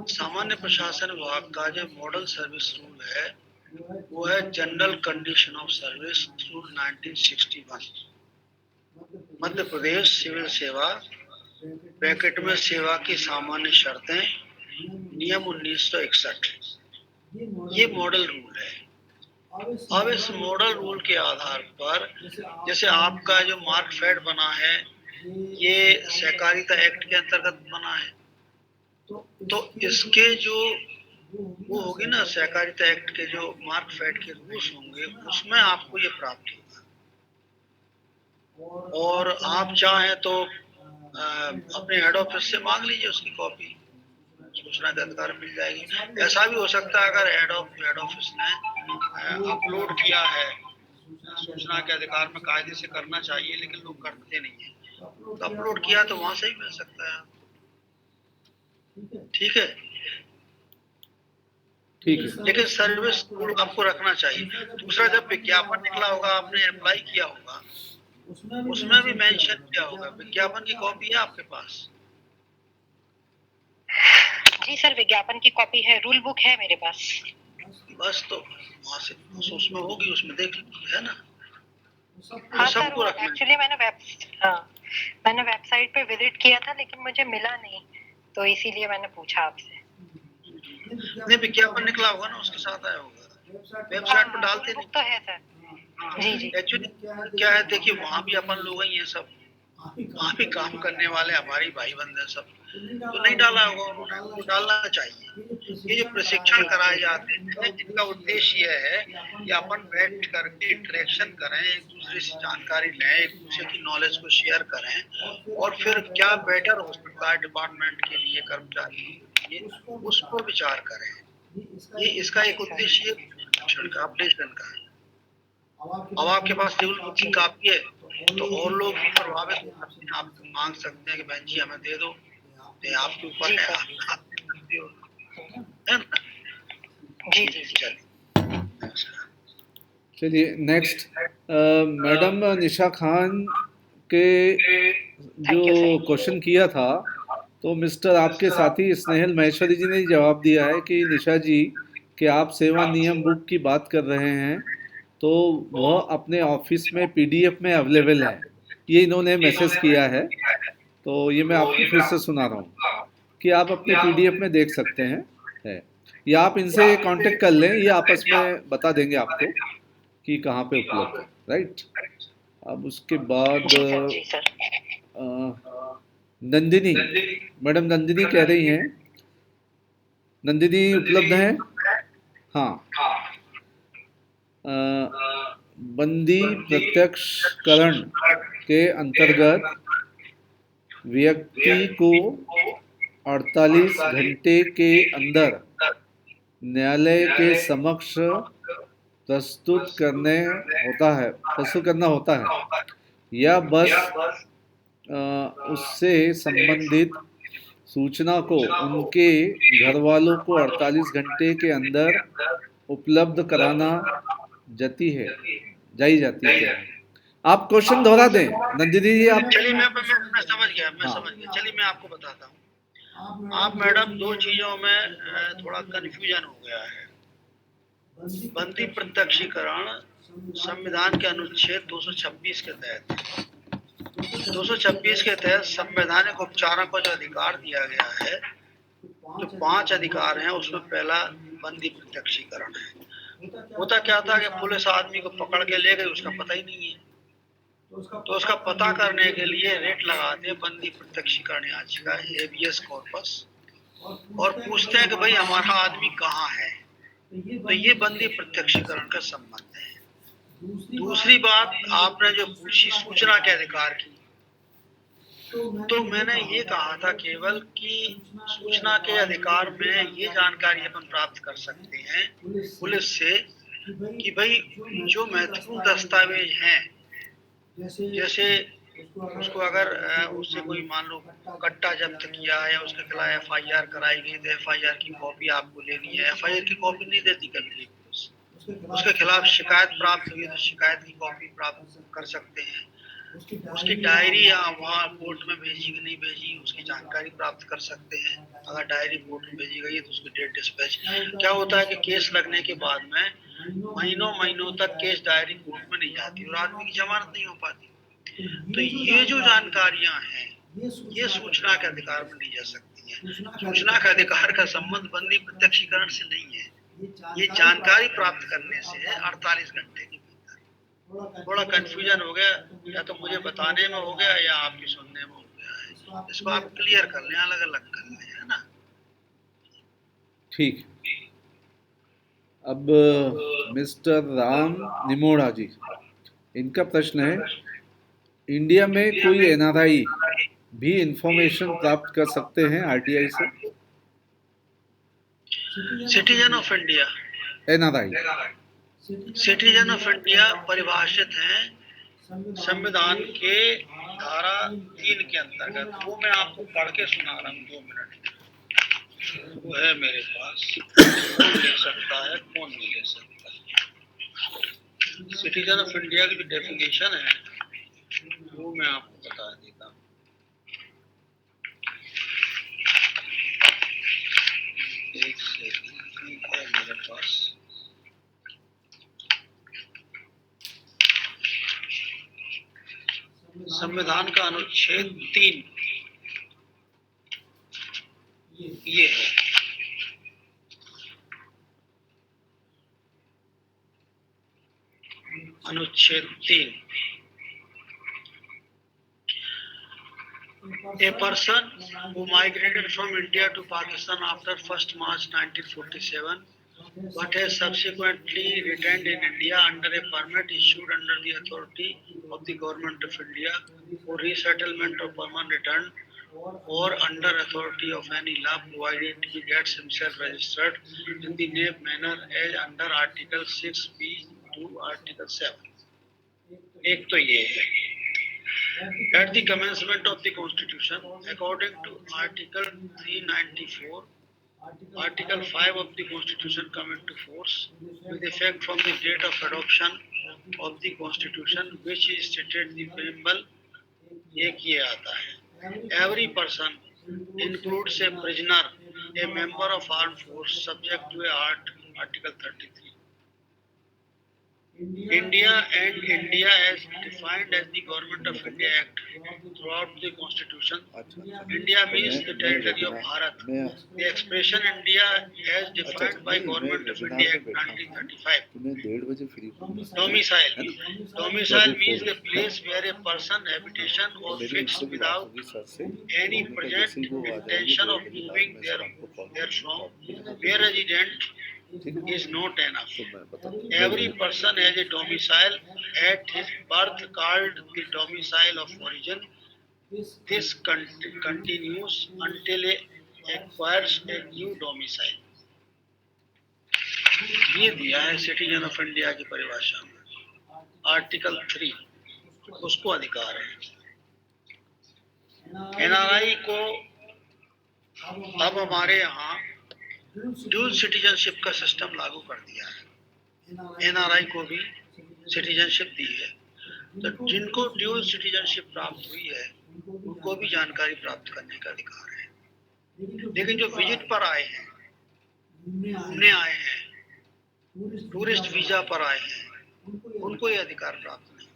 सामान्य प्रशासन विभाग का जो मॉडल सर्विस रूल है वो है general condition of service rule 1961। Madhya Pradesh civil सेवा ब्रैकेट में सेवा की सामान्य शर्तें नियम 1961, ये मॉडल रूल है। अब इस मॉडल रूल के आधार पर जैसे आपका जो मार्कफेड बना है ये सहकारिता एक्ट के अंतर्गत बना है, तो इसके जो वो होगी ना सहकारिता एक्ट के जो मार्कफेड के रूल्स होंगे उसमें आपको ये प्राप्त होगा। और आप चाहें तो अपने हेड ऑफिस से मांग लीजिए उसकी कॉपी, सूचना के अधिकार मिल जाएगी। ऐसा भी हो सकता है अगर हेड ऑफिस ने अपलोड किया है, सूचना के अधिकार में कायदे से करना चाहिए लेकिन लोग करते नहीं है, तो अपलोड किया तो वहां से ही मिल सकता है। ठीक है, ठीक है। लेकिन सर्विस रूल आपको रखना चाहिए। दूसरा, जब विज्ञापन निकला होगा आपने अप्लाई किया होगा उसमें भी मेंशन किया होगा। विज्ञापन की कॉपी है आपके पास? जी सर, विज्ञापन की कॉपी है, रूल बुक है मेरे पास। बस तो वहां से उसमें होगी, उसमें देख लीजिए, है ना? हाँ सर, सबको रखना है। एक्चुअली मैंने वेबसाइट पे विजिट किया था लेकिन मुझे मिला नहीं, तो इसीलिए मैंने पूछा आपसे। नहीं, विज्ञापन निकला होगा ना, उसके साथ आया होगा। वेबसाइट पर डालते बुक तो है सर। जी जी। एक्चुअली क्या है, देखिए वहाँ भी अपन लोग ही हैं सब, वहाँ भी काम करने वाले हमारे भाई बंधु हैं सब, तो नहीं डाला होगा उन्होंने, तो डालना चाहिए। ये जो प्रशिक्षण कराए जाते हैं इनका उद्देश्य यह है कि अपन बैठ करके इंटरेक्शन करें, एक दूसरे से जानकारी लें, एक दूसरे की नॉलेज को शेयर करें और फिर क्या बेटर हो सकता है डिपार्टमेंट के लिए, कर्मचारियों के लिए, उसको विचार करें। ये इसका एक उद्देश्य अपडेशन का है। अब आपके पास टेबल बुक की कॉपी है तो और लोग भी प्रभावित हो सकते हैं, आप मांग सकते हैं कि बहन जी हमें दे दो, तो आपके ऊपर है, आप सकते हो, है ना? जी जी जी। चलिए नेक्स्ट, मैडम निशा खान के जो क्वेश्चन किया था तो मिस्टर आपके साथी स्नेहल महेश्वरी जी ने जवाब दिया है कि निशा जी कि आप सेवा नियम बुक की बात कर रहे हैं तो वह अपने ऑफिस में पीडीएफ में अवेलेबल है, ये इन्होंने मैसेज किया है। तो ये मैं आपको फिर से सुना रहा हूँ कि आप अपने पीडीएफ में देख सकते हैं है, या आप इनसे कांटेक्ट कर लें, ये आपस में बता देंगे आपको कि कहाँ पे उपलब्ध है, राइट। अब उसके बाद नंदिनी, मैडम नंदिनी कह रही हैं, नंदिनी उपलब्ध हैं? हाँ। बंदी प्रत्यक्षकरण के अंतर्गत व्यक्ति को 48 घंटे के अंदर न्यायालय के समक्ष प्रस्तुत करना होता है या बस उससे संबंधित सूचना को उनके घर वालों को 48 घंटे के अंदर उपलब्ध कराना जाती है। आप क्वेश्चन दोहरा दें नंदिनी जी। आप चलिए मैं समझ गया, चलिए मैं आपको बताता हूँ। आप मैडम दो चीजों में थोड़ा कंफ्यूजन हो गया है। बंदी प्रत्यक्षीकरण संविधान के अनुच्छेद 226 के तहत 226 के तहत संवैधानिक उपचारों को जो अधिकार दिया गया है, जो 5 अधिकार हैं उसमें पहला बंदी प्रत्यक्षीकरण है। होता क्या था कि पुलिस आदमी को पकड़ के ले गई, उसका पता ही नहीं है, तो उसका पता करने के लिए रेट लगाते हैं बंदी प्रत्यक्षीकरण याचिका हेबियस कॉर्पस और पूछते हैं कि भाई हमारा आदमी कहाँ है, तो ये बंदी प्रत्यक्षीकरण का संबंध है। दूसरी बात आपने जो पूछी सूचना के अधिकार की, तो मैंने ये कहा था केवल कि सूचना के अधिकार में ये जानकारी अपन प्राप्त कर सकते हैं पुलिस से कि भाई जो महत्वपूर्ण दस्तावेज हैं, जैसे उसको अगर उससे कोई मान लो कट्टा जब्त किया है या उसके खिलाफ FIR कराई गई तो FIR की कॉपी आपको लेनी है। FIR की कॉपी नहीं देती कभी भी पुलिस। उसके खिलाफ शिकायत प्राप्त हुई तो शिकायत की कॉपी प्राप्त कर सकते हैं। उसकी डायरी या वहाँ कोर्ट में भेजी कि नहीं भेजी उसकी जानकारी प्राप्त कर सकते हैं। अगर डायरी कोर्ट में भेजी गई है तो उसकी डेट डिस्पैच। क्या होता है कि केस लगने के बाद में महीनों तक केस डायरी कोर्ट में नहीं जाती और आदमी की जमानत नहीं हो पाती। तो ये जो जानकारियां हैं ये सूचना के अधिकार में ली जा सकती है। सूचना के अधिकार का संबंध बंदी प्रत्यक्षीकरण से नहीं है, ये जानकारी प्राप्त करने से है 48 घंटे के भीतर। थोड़ा कंफ्यूजन हो गया, या तो मुझे बताने में हो गया या आपके सुनने में हो गया है। इसको आप क्लियर कर लें, अलग अलग कर लें, है ना। ठीक। अब मिस्टर राम निमोड़ा जी, इनका प्रश्न है, इंडिया में कोई NRI भी इंफॉर्मेशन प्राप्त कर सकते हैं RTI से? Citizen of India, NRI citizen of India परिभाषित हैं संविधान के धारा 3 के अंतर्गत। वो मैं आपको पढ़ के सुना रहा हूँ 2 मिनट। वो है मेरे पास, कौन ले सकता है कौन नहीं ले सकता। सिटीजन ऑफ इंडिया की जो डेफिनेशन है वो मैं आपको बता देता हूँ। एक सेकंड है मेरे पास। संविधान का अनुच्छेद 3 ये है, अनुच्छेद 3। A person who migrated from India to Pakistan after 1st March 1947 but has subsequently returned in India under a permit issued under the authority of the Government of India for resettlement or permanent return or under authority of any law provided he gets himself registered in the name manner as under Article 6B to Article 7। एक तो ये है। At the commencement of the Constitution, according to Article 394, Article 5 of the Constitution come into force with effect from the date of adoption of the Constitution, which is stated the preamble। एक ये आता है, every person includes a prisoner, a member of armed force subject to Article 33। India and India as defined as the Government of India Act throughout the Constitution। India means the territory of Bharat। The expression India as defined by Government of India Act 1935। Domicile means the place where a person habitation or fixed without any present intention of moving therefrom, where resident is not enough। Every person has a domicile at his birth called the domicile of origin। This continues until he acquires a new domicile। ये दिया है citizen of India की परिभाषा में। Article 3 उसको अधिकार है। NRI को अब हमारे यहाँ ड्यूल सिटीजनशिप का सिस्टम लागू कर दिया है। NRI को भी सिटीजनशिप दी है, तो जिनको ड्यूल सिटीजनशिप प्राप्त हुई है उनको भी जानकारी प्राप्त करने का अधिकार है। लेकिन जो विजिट पर आए हैं, घूमने आए हैं, टूरिस्ट वीजा पर आए हैं, उनको ये अधिकार प्राप्त नहीं।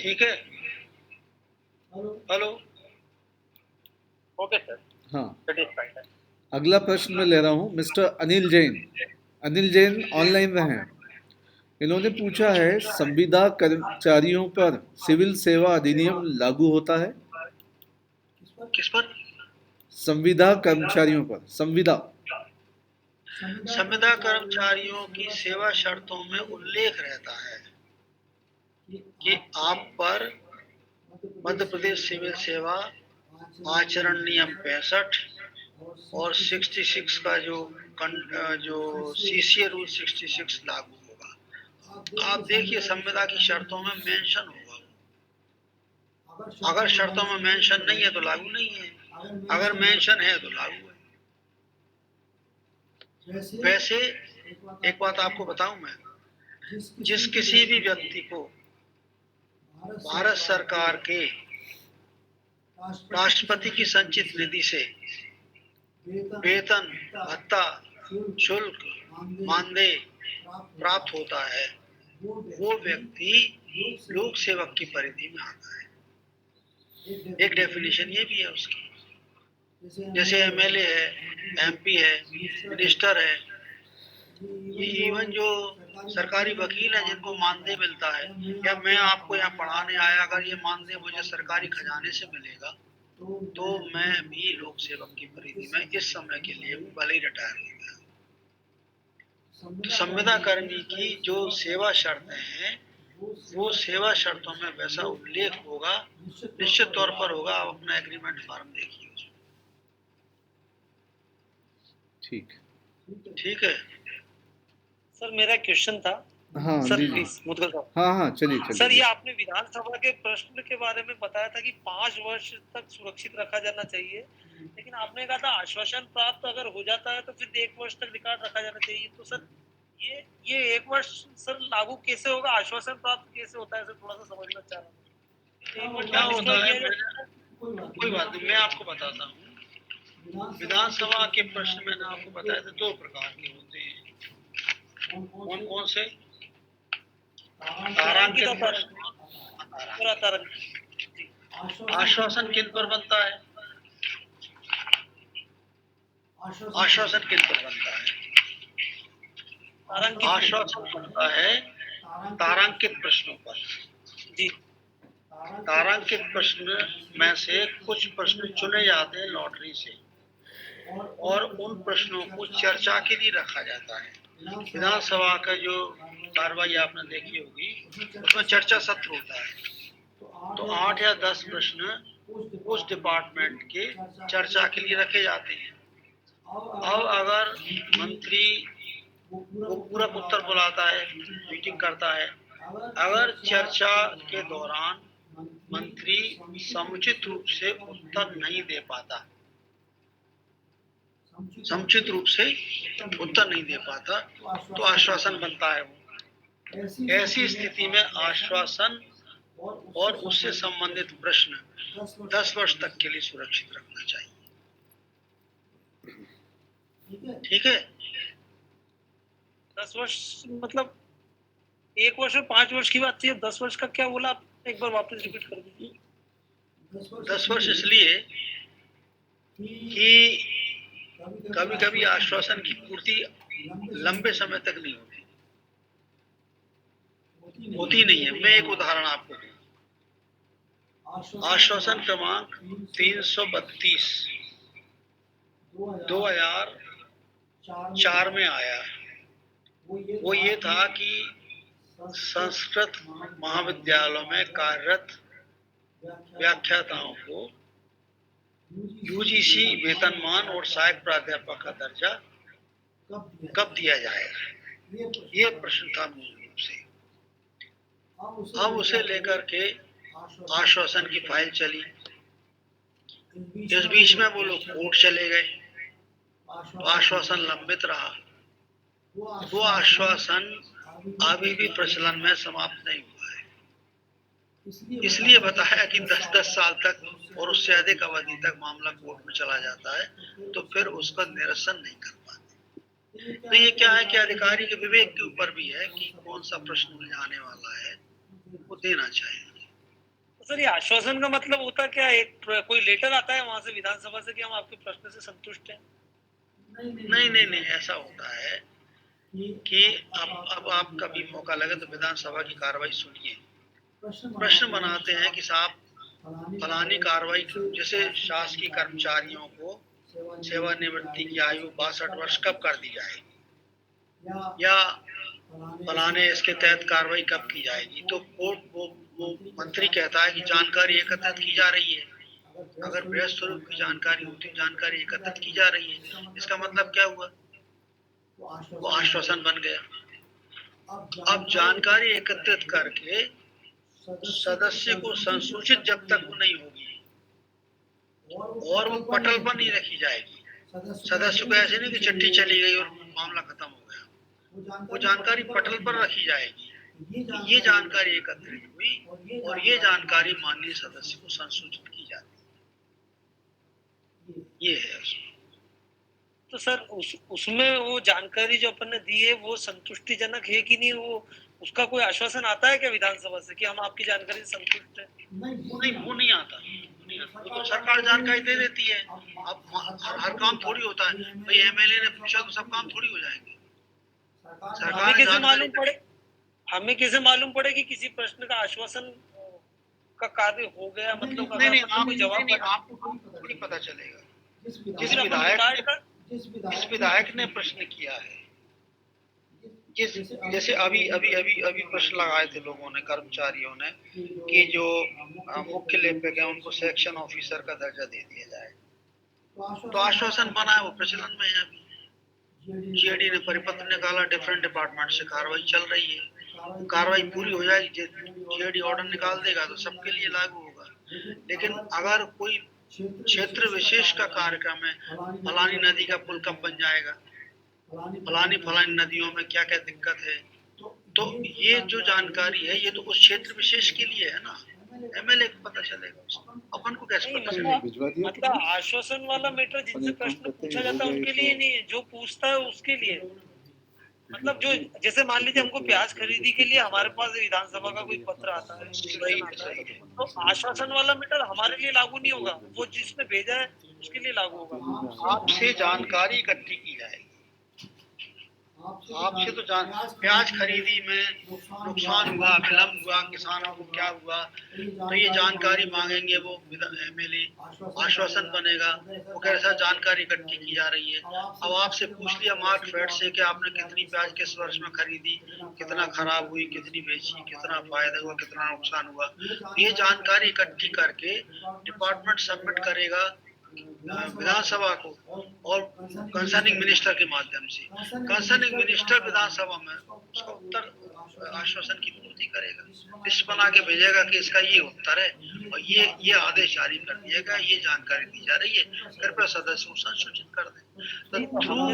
ठीक है, हेलो, ओके सर। हाँ, अगला प्रश्न मैं ले रहा हूँ मिस्टर अनिल जैन। अनिल जैन ऑनलाइन रहे हैं। इन्होंने पूछा है, संविदा कर्मचारियों पर सिविल सेवा अधिनियम लागू होता है? किस पर? संविदा कर्मचारियों पर। संविदा कर्मचारियों की सेवा शर्तों में उल्लेख रहता है कि आप पर मध्य प्रदेश सिविल सेवा आचरण नियम 65 और 66 का जो सीसीए रूल 66 लागू होगा। आप देखिए संविदा की शर्तों में मेंशन होगा। अगर शर्तों में मेंशन नहीं है तो लागू नहीं है, अगर मेंशन है तो लागू है। वैसे एक बात आपको बताऊं मैं, जिस किसी भी व्यक्ति को भारत सरकार के राष्ट्रपति की संचित निधि से वेतन, भत्ता, शुल्क, मानदेय प्राप्त होता है, वो व्यक्ति लोक सेवक की परिधि में आता है। एक डेफिनेशन ये भी है उसकी। जैसे एमएलए है, एमपी है, मिनिस्टर है, ये इवन जो सरकारी वकील है जिनको मानदेय मिलता है, या मैं आपको यहाँ पढ़ाने आया, अगर ये मानदेय मुझे सरकारी खजाने से मिलेगा तो मैं भी लोक सेवक की परिधि में इस समय के लिए भले ही रिटायर हो गया। संविदा कर्मी की जो सेवा शर्तें हैं वो सेवा शर्तों में वैसा उल्लेख होगा, निश्चित तौर पर होगा। आप अपना एग्रीमेंट फॉर्म देखिए उसमें। ठीक है सर, मेरा क्वेश्चन था। हाँ सर जी जी, प्लीज मुदगल साहब। हाँ चलिए सर, चलिए। ये आपने विधानसभा के प्रश्न के बारे में बताया था कि 5 वर्ष तक सुरक्षित रखा जाना चाहिए, लेकिन आपने कहा था आश्वासन प्राप्त अगर हो जाता है तो फिर 1 वर्ष तक रिकॉर्ड रखा जाना चाहिए। तो सर ये 1 वर्ष सर लागू कैसे होगा, आश्वासन प्राप्त कैसे होता है, सर थोड़ा सा समझना चाह रहा हूँ। क्या होता है, कोई बात नहीं, मैं आपको बताता हूँ। विधानसभा के प्रश्न मैंने आपको बताया था 2 प्रकार के होते हैं। कौन कौन से? तारांकित प्रश्न। आश्वासन किन पर बनता है? आश्वासन किन पर बनता है? आश्वासन बनता है तारांकित प्रश्नों पर। जी। तारांकित प्रश्न में से कुछ प्रश्न चुने जाते हैं लॉटरी से, और उन प्रश्नों को चर्चा के लिए रखा जाता है। विधानसभा का जो कार्रवाई आपने देखी होगी उसमें चर्चा सत्र होता है, तो 8 या 10 प्रश्न उस डिपार्टमेंट के चर्चा के लिए रखे जाते हैं। अब अगर मंत्री वो पूरा उत्तर बुलाता है, मीटिंग करता है, अगर चर्चा के दौरान मंत्री समुचित रूप से उत्तर नहीं दे पाता, तो आश्वासन बनता है वो। ऐसी स्थिति में आश्वासन और उससे संबंधित प्रश्न 10 वर्ष तक के लिए सुरक्षित रखना चाहिए। ठीक है? 10 वर्ष मतलब 1 वर्ष और 5 वर्ष की बात थी, 10 वर्ष का क्या बोला आप, एक बार वापस रिपीट कर दीजिए। 10 वर्ष इसलिए कि कभी कभी आश्वासन की पूर्ति लंबे समय तक नहीं होती नहीं है। मैं एक उदाहरण आपको दूं। आश्वासन क्रमांक 332 2004 में आया। वो ये था कि संस्कृत महाविद्यालयों में कार्यरत व्याख्याताओं को यूजीसी वेतनमान और सहायक प्राध्यापक का दर्जा कब दिया जाएगा, ये प्रश्न था मूल रूप से। अब उसे लेकर के आश्वासन की फाइल चली। इस बीच में वो लोग कोर्ट चले गए, आश्वासन लंबित रहा। वो आश्वासन अभी भी प्रचलन में समाप्त नहीं हुआ है। इसलिए बताया कि 10-10 साल तक और उससे अधिक अवधि तक मामला कोर्ट में चला जाता है, तो फिर उसका निरसन नहीं कर पाते। तो ये क्या है कि अधिकारी के विवेक के ऊपर भी है कि कौन सा प्रश्न उलझाने वाला है, वो देना चाहिए। तो सर, ये आश्वासन का मतलब होता क्या है? कोई लेटर आता है वहां से विधानसभा से कि हम आपके प्रश्न से संतुष्ट हैं? नहीं, ऐसा होता है कि अब आप कभी मौका लगे तो विधानसभा की कार्रवाई सुनिए। प्रश्न बनाते हैं कि साहब फलानी कार्रवाई, जैसे शासकीय कर्मचारियों को सेवानिवृत्ति की आयु 62 वर्ष कब कर दी जाएगी, या फलाने इसके तहत कार्रवाई कब की जाएगी। तो कोर्ट वो वो मंत्री कहता है कि जानकारी एकत्रित की जा रही है, अगर बृहस्पति स्वरूप की जानकारी होती, जानकारी एकत्रित की जा रही है, इसका मतलब क्या हुआ? वो आश्वासन बन गया। अब जानकारी एकत्रित करके सदस्य को संसूचित जब तक वो नहीं होगी और वो पटल पर नहीं रखी जाएगी, सदस्य को ऐसे नहीं कि चिट्ठी चली गई और मामला खत्म हो गया, वो जानकारी पटल पर रखी जाएगी। ये जानकारी एकत्रित हुई और ये जानकारी माननीय सदस्य को संसूचित की जाती है। ये है उसमें। तो सर उसमें वो जानकारी जो अपन ने दी है वो संतुष्टिजनक है कि नहीं, वो उसका कोई आश्वासन आता है क्या विधानसभा से कि हम आपकी जानकारी से संतुष्ट हैं? नहीं, वो नहीं आता। तो सरकार जानकारी दे देती है। अब हर काम थोड़ी होता है भाई एमएलए ने पूछा तो सब काम थोड़ी हो जाएंगे। हमें कैसे मालूम पड़े कि किसी प्रश्न का आश्वासन का कार्य हो गया? मतलब नहीं, आपको थोड़ी पता चलेगा। जिस विधायक ने प्रश्न किया है, जैसे अभी प्रश्न लगाए थे लोगों ने, कर्मचारियों ने, कि जो मुख्य लेखक है उनको सेक्शन ऑफिसर का दर्जा दे दिया जाए, तो आश्वासन बना है, वो प्रचलन में है। अभी जीएडी ने परिपत्र निकाला, डिफरेंट डिपार्टमेंट से कार्रवाई चल रही है, कार्रवाई पूरी हो जाएगी, जीएडी ऑर्डर निकाल देगा तो सबके लिए लागू होगा। लेकिन अगर कोई क्षेत्र विशेष का कार्यक्रम है, फलानी नदी का पुल कब बन जाएगा, फलानी नदियों में क्या क्या दिक्कत है, तो ये जो जानकारी है ये तो उस क्षेत्र विशेष के लिए है ना, एमएलए को पता चलेगा, अपन को कैसे पता चलेगा? मतलब आश्वासन वाला मैटर जिनसे प्रश्न पूछा जाता है उनके लिए नहीं है, जो पूछता है उसके लिए। मतलब जो जैसे मान लीजिए हमको प्याज खरीदी के लिए हमारे पास विधानसभा का कोई पत्र आता है, तो आश्वासन वाला मैटर हमारे लिए लागू नहीं होगा, वो जिसने भेजा है उसके लिए लागू होगा। आपसे जानकारी इकट्ठी की जाएगी, आपसे तो प्याज खरीदी में नुकसान हुआ, विलम्ब हुआ, किसानों को क्या हुआ, तो ये जानकारी मांगेंगे वो एमएलए, आश्वासन बनेगा, वो कैसा जानकारी इकट्ठी की जा रही है। अब आपसे पूछ लिया मार्कफेड से कि आपने कितनी प्याज किस वर्ष में खरीदी, कितना खराब हुई, कितनी बेची, कितना फायदा हुआ, कितना नुकसान हुआ, ये जानकारी इकट्ठी करके डिपार्टमेंट सबमिट करेगा विधानसभा को और कंसर्निंग मिनिस्टर के माध्यम से। कंसर्निंग मिनिस्टर विधानसभा में उसका उत्तर आश्वासन की पूर्ति करेगा, लिस्ट बना के भेजेगा कि इसका ये उत्तर है और ये आदेश जारी कर दिया गया, ये जानकारी दी जा रही है, कृपया सदस्य को संसूचित कर दें। तो थ्रू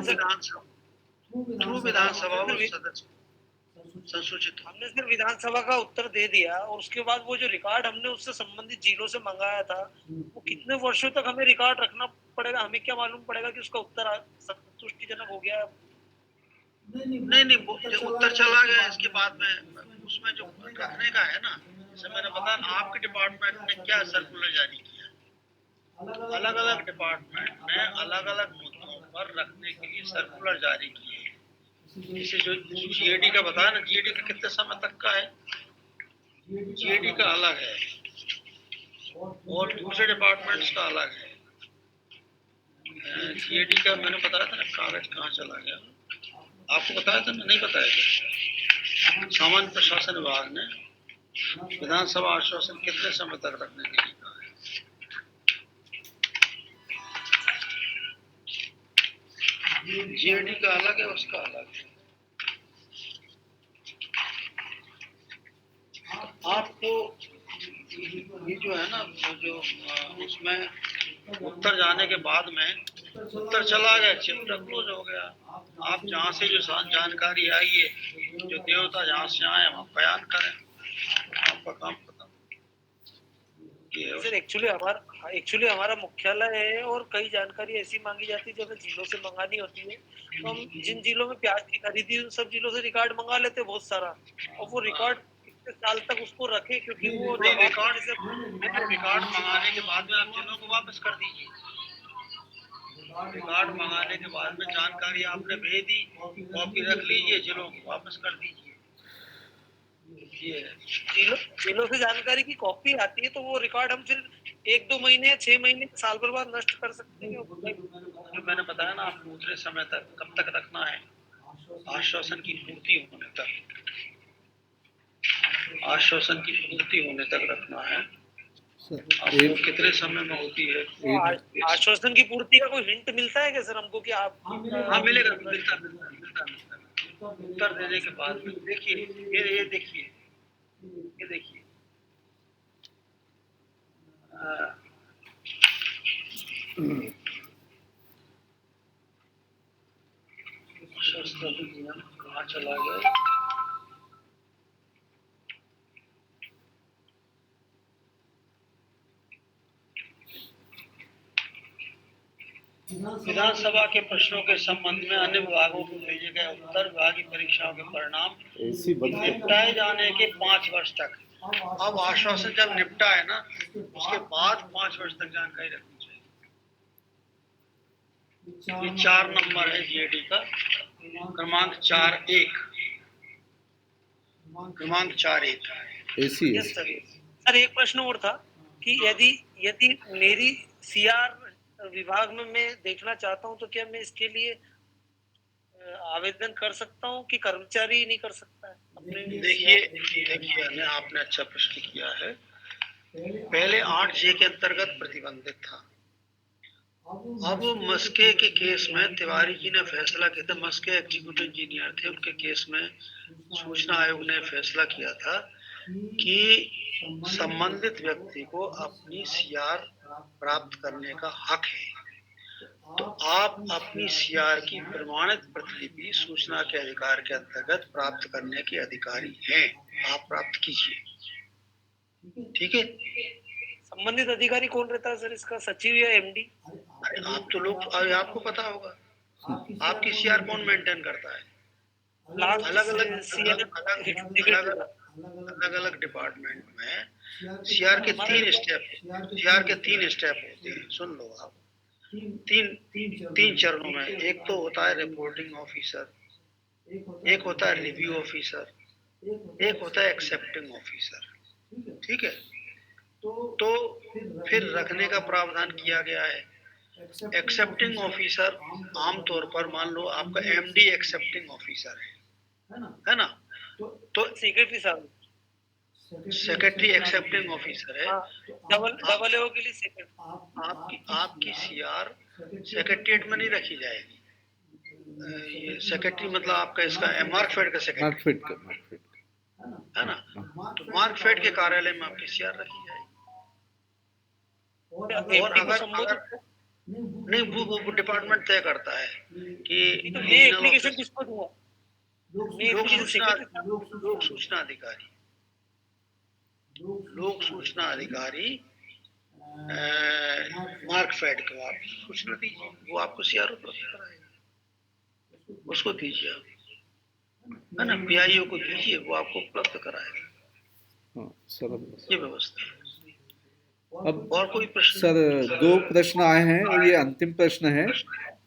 विधानसभा वो सदस्य संसूचित। हमने सिर्फ विधानसभा का उत्तर दे दिया और उसके बाद वो जो रिकॉर्ड हमने उससे संबंधित जिलों से मंगाया था, वो कितने वर्षों तक हमें रिकॉर्ड रखना पड़ेगा? हमें क्या मालूम पड़ेगा कि उसका उत्तर संतुष्टिजनक हो गया? नहीं, उत्तर चला गया, इसके बाद में उसमें जो रखने का है ना, जैसे मैंने बताया आपके डिपार्टमेंट ने क्या सर्कुलर जारी किया, अलग अलग डिपार्टमेंट ने अलग अलग मुद्दों पर रखने के लिए सर्कुलर जारी किए। जैसे जो जीएडी का बताया ना, जीएडी का कितने समय तक का है, जीएडी का अलग है और दूसरे डिपार्टमेंट्स का अलग है। जीएडी का मैंने बताया था ना, कागज कहाँ चला गया, आपको बताया था ना, नहीं बताया था? सामान्य प्रशासन विभाग ने विधानसभा आश्वासन कितने समय तक रखने के लिए कहा है। जीएडी का अलग है, उसका अलग है। आपको ये जो है ना, जो उसमें उत्तर जाने के बाद में उत्तर चला गया, चैप्टर क्लोज हो गया। आप जहाँ से जो जानकारी आई है, जो देवता जहाँ से आए हम बयान करें, आपका काम खत्म। सर एक्चुअली हमारा मुख्यालय है और कई जानकारी ऐसी मांगी जाती है जो हमें जिलों से मंगानी होती है, तो हम जिन जिलों में प्याज की खरीदी उन सब जिलों से रिकॉर्ड मंगा लेते हैं बहुत सारा, और वो रिकॉर्ड कितने साल तक उसको रखे, क्योंकि वो रिकॉर्ड मंगाने के बाद में आप जिलों को वापस कर दीजिए। रिकॉर्ड मंगाने के बाद में जानकारी आपने भेज दी, कॉपी रख लीजिए, जिलों को वापस कर दीजिए। जिलों से जानकारी की कॉपी आती है तो वो रिकॉर्ड हम फिर 1-2 महीने या 6 महीने साल भर बाद नष्ट कर सकते हैं। जो मैंने बताया ना, आपको उतने समय तक कब तक रखना है, आश्वासन की पूर्ति होने तक। आश्वासन की पूर्ति होने तक रखना है। सर अब वो कितने समय में होती है? तो आश्वासन की पूर्ति का कोई हिंट मिलता है क्या सर हमको कि आप हाँ मिलेगा, मिलता। उत्तर देने के बाद में देखिए, ये देखिए, ये देखिए, कहाँ चला गया? विधानसभा के प्रश्नों के संबंध में अन्य विभागों को भेजे गए उत्तर विभागीय परीक्षाओं के परिणाम ऐसी बंद कर। निपटाए जाने के 5 वर्ष तक। अब आश्वासन जब निपटा है ना, उसके बाद 5 वर्ष तक जानकारी रखनी चाहिए। ये 4 नंबर है जीएडी का, क्रमांक 4-1, क्रमांक 4-1। ऐसी यस सर। सर एक प्रश्न और था कि यदि मेरी सीआर विभाग में मैं देखना चाहता हूं तो क्या मैं इसके लिए आवेदन कर सकता हूं कि कर्मचारी ही नहीं कर सकता है अपने लिए? देखिए आपने अच्छा प्रश्न किया है। पहले 8J के अंतर्गत प्रतिबंधित था। अब मस्के के केस में तिवारी जी ने फैसला किया था, मस्के एग्जीक्यूटिव इंजीनियर थे, उनके केस में सूचना आयोग ने फैसला किया था कि संबंधित व्यक्ति को अपनी सीआर प्राप्त करने का हक है। तो आप अपनी सीआर की प्रमाणित प्रतिलिपि सूचना के अधिकार के अंतर्गत प्राप्त करने के अधिकारी हैं। आप प्राप्त कीजिए, ठीक है। संबंधित अधिकारी कौन रहता है सर इसका, सचिव या एमडी? आप तो लोग, आपको पता होगा आपकी सीआर कौन मेंटेन करता है। अलग-अलग डिपार्टमेंट में सीआर के 3 स्टेप होते हैं। सुन लो आप, तीन चरणों में। एक तो होता है रिपोर्टिंग ऑफिसर, एक होता है रिव्यू ऑफिसर, एक होता है एक्सेप्टिंग ऑफिसर, ठीक है। तो फिर रखने का प्रावधान किया गया है। एक्सेप्टिंग ऑफिसर आमतौर पर, मान लो आपका एमडी एक्सेप्टिंग ऑफिसर है ना, तो सेक्रेटरी साहब, सेक्रेटरी एक्सेप्टिंग ऑफिसर है। डबल ओ के लिए सेक्रेटरी। आपकी सीआर सेक्रेटरीट में नहीं रखी जाएगी। ये सेक्रेटरी मतलब आपका इसका मार्कफेड का सेक्रेटरी है ना, तो मार्कफेड के कार्यालय में आपकी सीआर रखी जाएगी। और अगर नहीं, वो डिपार्टमेंट तय करता है कि ये एप्लीकेशन किसको दूंगा? लोक सूचना अधिकारी मार्कफेड को आप सूचना दीजिए, वो आपको सीआर उपलब्ध कराएगा। उसको दीजिए आप, है ना, पीआईओ को दीजिए, वो आपको उपलब्ध कराएगा। ये व्यवस्था है। अब और कोई प्रश्न? सर 2 प्रश्न आए हैं और ये अंतिम प्रश्न है।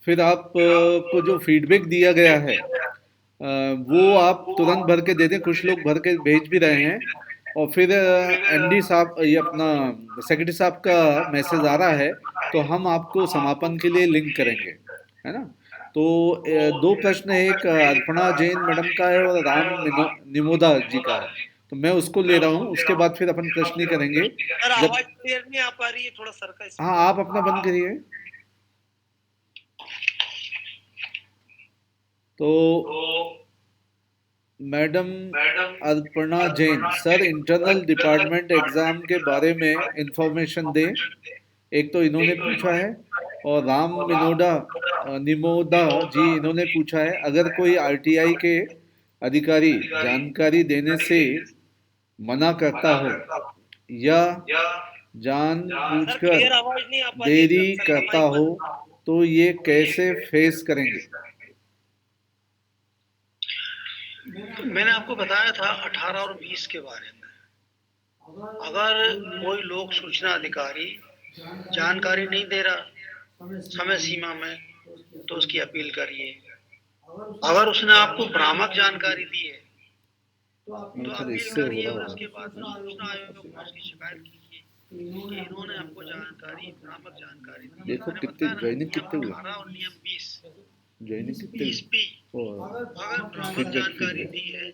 फिर आप को जो फीडबैक दिया गया है वो आप तुरंत भर के दे दें। कुछ लोग भर के भेज भी रहे हैं। और फिर एमडी साहब, ये अपना सेक्रेटरी साहब का मैसेज आ रहा है, तो हम आपको समापन के लिए लिंक करेंगे, है ना। तो 2 प्रश्न, एक अर्पणा जैन मैडम का है और राम निमोदा जी का है। तो मैं उसको ले रहा हूँ, उसके बाद फिर अपन प्रश्न ही करेंगे। सर आवाज क्लियर नहीं आ पा रही है, थोड़ा सर का। हाँ, आप अपना बंद करिए। तो madam Arpana Jain, sir internal department exam के बारे में इंफॉर्मेशन दें, एक तो इन्होंने पूछा है। और राम निमोदा जी इन्होंने पूछा है, अगर कोई आरटीआई के अधिकारी जानकारी देने से मना करता हो या जानबूझकर देरी करता हो तो ये कैसे फेस करेंगे? मैंने आपको बताया था 18 और 20 के बारे में। अगर कोई लोक सूचना अधिकारी जानकारी नहीं दे रहा समय सीमा में, तो उसकी अपील करिए। अगर उसने आपको भ्रामक जानकारी दी है तो अपील करिए और उसके बाद सूचना आयोग को उसकी शिकायत कीजिए कि इन्होंने आपको भ्रामक जानकारी दी। देखो कितने ज्वाइनिंग कितने हुए, 18 और नियम 20 ज्वाइनिंग कितने। अगर भ्रामक जानकारी दी है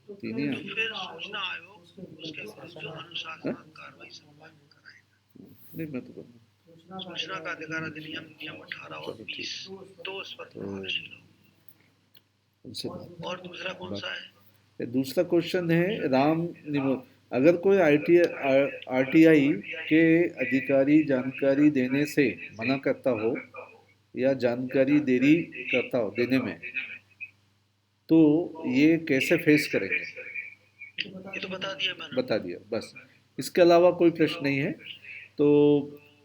तो तीन फिर ही तो हैं। फिर सूचना आयोग उसके विरुद्ध जो अनुशासनात्मक कार्रवाई संपादित कराएगा। नहीं मैं तो करूँगा। सूचना का अधिकार अधिनियम नियम 18 और चलो, 20 दो इस पर तो प्रभावशील होंगे। उनसे और दूसरा कौन सा है? ये दूसरा क्वेश्चन है राम निमोद, अगर कोई आरटीआई के अधिकारी जानकारी देने से मना करता हो या जानकारी देरी करता हो देने में, तो ये कैसे फेस करेंगे? ये तो बता दिया मैंने। बता दिया बस, इसके अलावा कोई प्रश्न नहीं है। तो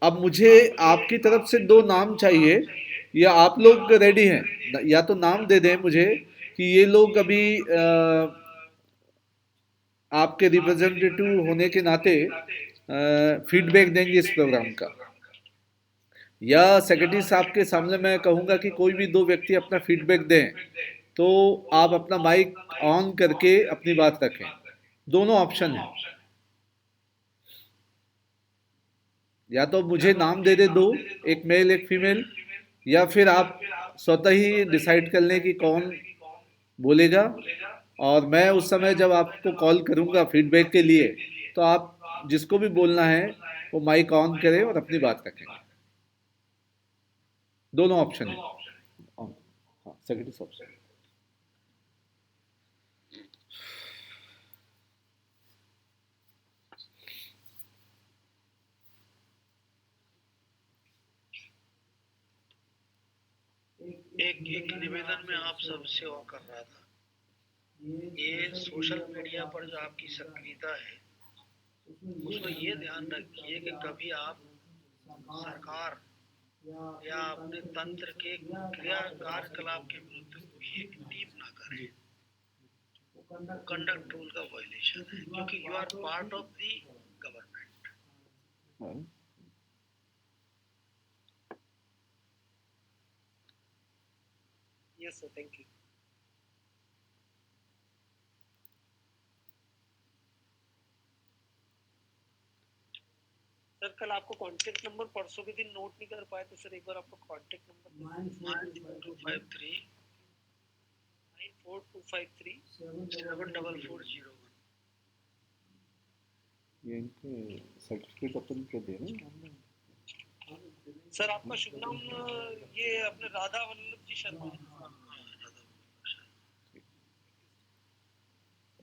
अब मुझे आपकी तरफ से दो नाम चाहिए, या आप लोग रेडी हैं? या तो नाम दे दें मुझे कि ये लोग अभी आपके रिप्रेजेंटेटिव होने के नाते फीडबैक देंगे इस प्रोग्राम का, या सेक्रेटरी साहब के सामने मैं कहूंगा कि कोई भी दो व्यक्ति अपना फीडबैक दें, तो आप अपना माइक ऑन करके अपनी बात रखें। दोनों ऑप्शन है, या तो मुझे नाम दे दे दो, एक मेल एक फीमेल, या फिर आप स्वतः ही डिसाइड कर लें कि कौन बोलेगा, और मैं उस समय जब आपको कॉल करूंगा फीडबैक के लिए, तो आप जिसको भी बोलना है वो माइक ऑन करें और अपनी बात रखें। दोनों ऑप्शन है। हाँ, सेक्रेटरी साहब से। एक निवेदन में आप सबसे और कर रहा था, ये सोशल मीडिया पर जो आपकी सक्रियता है उसमें ये ध्यान रखिए कि कभी आप सरकार या अपने तंत्र के कार्यकलाप के विरुद्ध भी एक टीप ना करें। कंडक्ट रूल का वायलेशन है, क्योंकि you are part of the government. Yes sir, thank you. Sir कल आपको कांटेक्ट नंबर परसों के दिन नोट नहीं कर पाए, तो सर एक बार आपका कांटेक्ट नंबर 9253 9425374401। ये इनके सर्टिफिकेट अपन के दे रहे हैं। सर आपका शुभ नाम ये अपने राधा वल्लभ जी शर्मा है।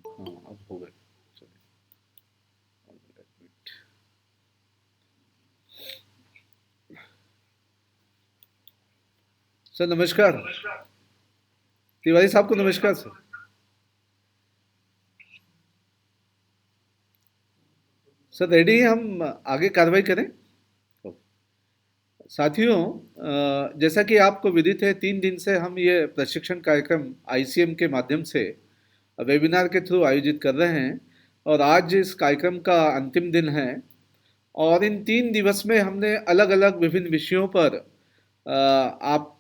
हाँ अब हो गए। सर नमस्कार, तिवारी साहब को नमस्कार सर। सर रेडी हैं हम आगे कार्रवाई करें? साथियों, जैसा कि आपको विदित है, 3 दिन से हम ये प्रशिक्षण कार्यक्रम आईसीएम के माध्यम से वेबिनार के थ्रू आयोजित कर रहे हैं, और आज इस कार्यक्रम का अंतिम दिन है। और इन 3 दिवस में हमने अलग अलग विभिन्न विषयों पर आपको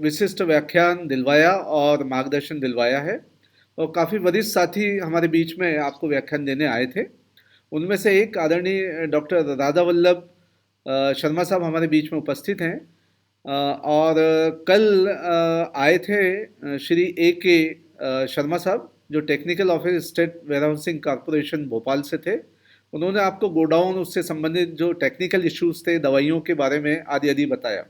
विशिष्ट व्याख्यान दिलवाया और मार्गदर्शन दिलवाया है, और काफ़ी वरिष्ठ साथी हमारे बीच में आपको व्याख्यान देने आए थे। उनमें से एक आदरणीय डॉक्टर राधा वल्लभ शर्मा साहब हमारे बीच में उपस्थित हैं, और कल आए थे श्री A.K. शर्मा साहब, जो technical officer state warehousing corporation Bhopal से थे। उन्होंने आपको गोडाउन, उससे संबंधित जो टेक्निकल इश्यूज थे, दवाइयों के बारे में आदि आदि बताया।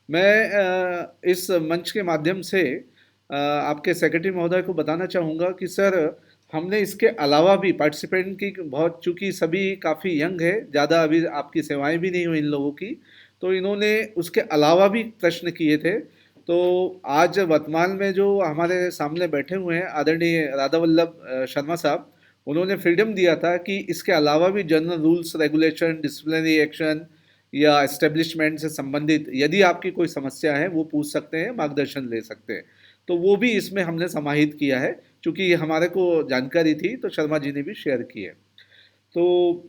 मैं इस मंच के माध्यम से आपके सेक्रेटरी महोदय को बताना चाहूँगा कि सर, हमने इसके अलावा भी पार्टिसिपेंट की बहुत, चूँकि सभी काफ़ी यंग है, ज़्यादा अभी आपकी सेवाएं भी नहीं हुई इन लोगों की, तो इन्होंने उसके अलावा भी प्रश्न किए थे। तो आज वर्तमान में जो हमारे सामने बैठे हुए हैं आदरणीय राधा वल्लभ शर्मा साहब, उन्होंने फ्रीडम दिया था कि इसके अलावा भी general rules regulation, disciplinary action या एस्टेब्लिशमेंट से संबंधित यदि आपकी कोई समस्या है वो पूछ सकते हैं, मार्गदर्शन ले सकते हैं। तो वो भी इसमें हमने समाहित किया है, चूँकि हमारे को जानकारी थी तो शर्मा जी ने भी शेयर की है। तो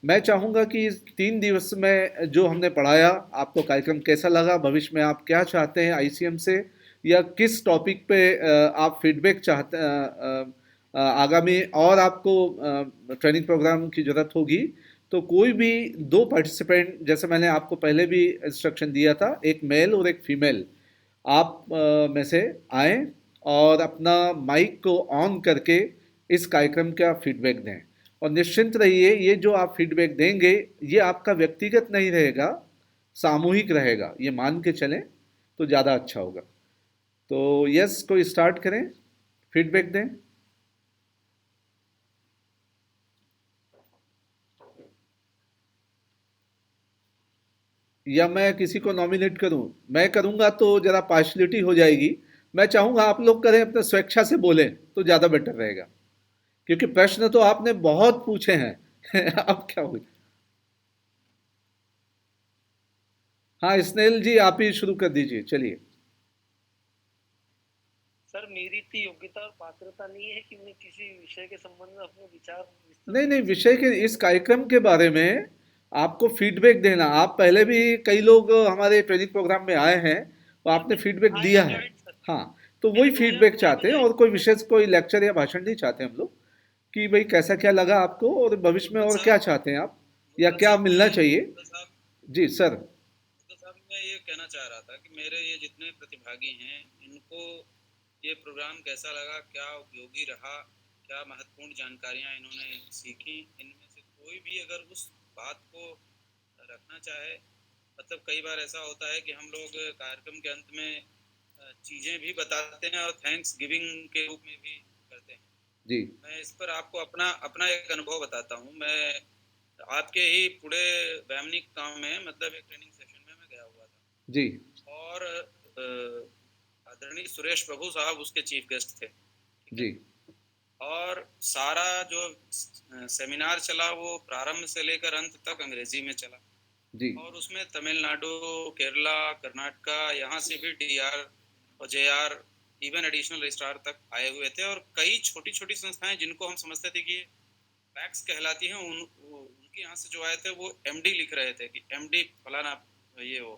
मैं चाहूँगा कि इस 3 दिवस में जो हमने पढ़ाया, आपको कार्यक्रम कैसा लगा, भविष्य में आप क्या चाहते हैं आईसीएम से, या किस टॉपिक पे आप फीडबैक चाहते आगामी, और आपको ट्रेनिंग प्रोग्राम की ज़रूरत होगी, तो कोई भी 2 पार्टिसिपेंट, जैसे मैंने आपको पहले भी इंस्ट्रक्शन दिया था, एक मेल और एक फीमेल, आप में से आएँ और अपना माइक को ऑन करके इस कार्यक्रम का फीडबैक दें। और निश्चिंत रहिए, ये जो आप फीडबैक देंगे ये आपका व्यक्तिगत नहीं रहेगा, सामूहिक रहेगा, ये मान के चलें तो ज़्यादा अच्छा होगा। तो यस, कोई स्टार्ट करें, फीडबैक दें। या मैं किसी को नॉमिनेट करूं? मैं करूंगा तो ज़रा पार्शलिटी हो जाएगी। मैं चाहूंगा आप लोग करें, अपने स्वेच्छा से बोलें तो ज़्यादा बेटर रहेगा, क्योंकि प्रश्न तो आपने बहुत पूछे हैं। अब क्या हो? हाँ स्नेल जी, आप ही शुरू कर दीजिए, चलिए। सर मेरी इतनी योग्यता और पात्रता नहीं है कि मैं किसी विषय के संबंध में अपने विचार विस्तृत नहीं नहीं, कर विषय के, सकूं। इस कार्यक्रम के बारे में आपको फीडबैक देना। आप पहले भी कई लोग हमारे ट्रेनिंग प्रोग्राम में आए हैं तो आपने फीडबैक आई दिया है। Enjoyed sir. हाँ, तो मैंने वही फीडबैक 2019 चाहते हैं, में और कोई विशेष कोई लेक्चर या भाषण नहीं चाहते हम लोग, कि भाई कैसा क्या लगा आपको और भविष्य में और क्या चाहते हैं आप, या मुद्दा क्या साहब मिलना मैं चाहिए। मुद्दा साहब जी सर। मुद्दा साहब मैं ये कहना चाह रहा था कि मेरे ये जितने प्रतिभागी हैं इनको ये प्रोग्राम कैसा लगा, क्या उपयोगी रहा, क्या महत्वपूर्ण जानकारियां इन्होंने सीखी, इनमें से कोई भी अगर उस बात को रखना चाहे। मतलब कई बार ऐसा होता है कि हम लोग कार्यक्रम के अंत में चीज़ें भी बताते हैं और थैंक्स गिविंग के रूप में भी करते हैं। जी मैं इस पर आपको अपना अपना एक अनुभव बताता हूँ। मैं आपके ही पुणे वैमनिक गांव में मतलब एक ट्रेनिंग सेशन में मैं गया हुआ था, जी और आदरणीय सुरेश प्रभु साहब उसके चीफ गेस्ट थे, ठीक है। जी और सारा जो सेमिनार चला वो प्रारंभ से लेकर अंत तक अंग्रेजी में चला, जी और उसमें तमिलनाडु, केरला, कर्नाटका, यहाँ से भी डीआर और जेआर, इवन एडिशनल रजिस्ट्रार तक आए हुए थे, और कई छोटी छोटी संस्थाएं जिनको हम समझते थे कि पैक्स कहलाती हैं, उनके यहाँ से जो आए थे वो एमडी लिख रहे थे कि एमडी फलाना ये हो।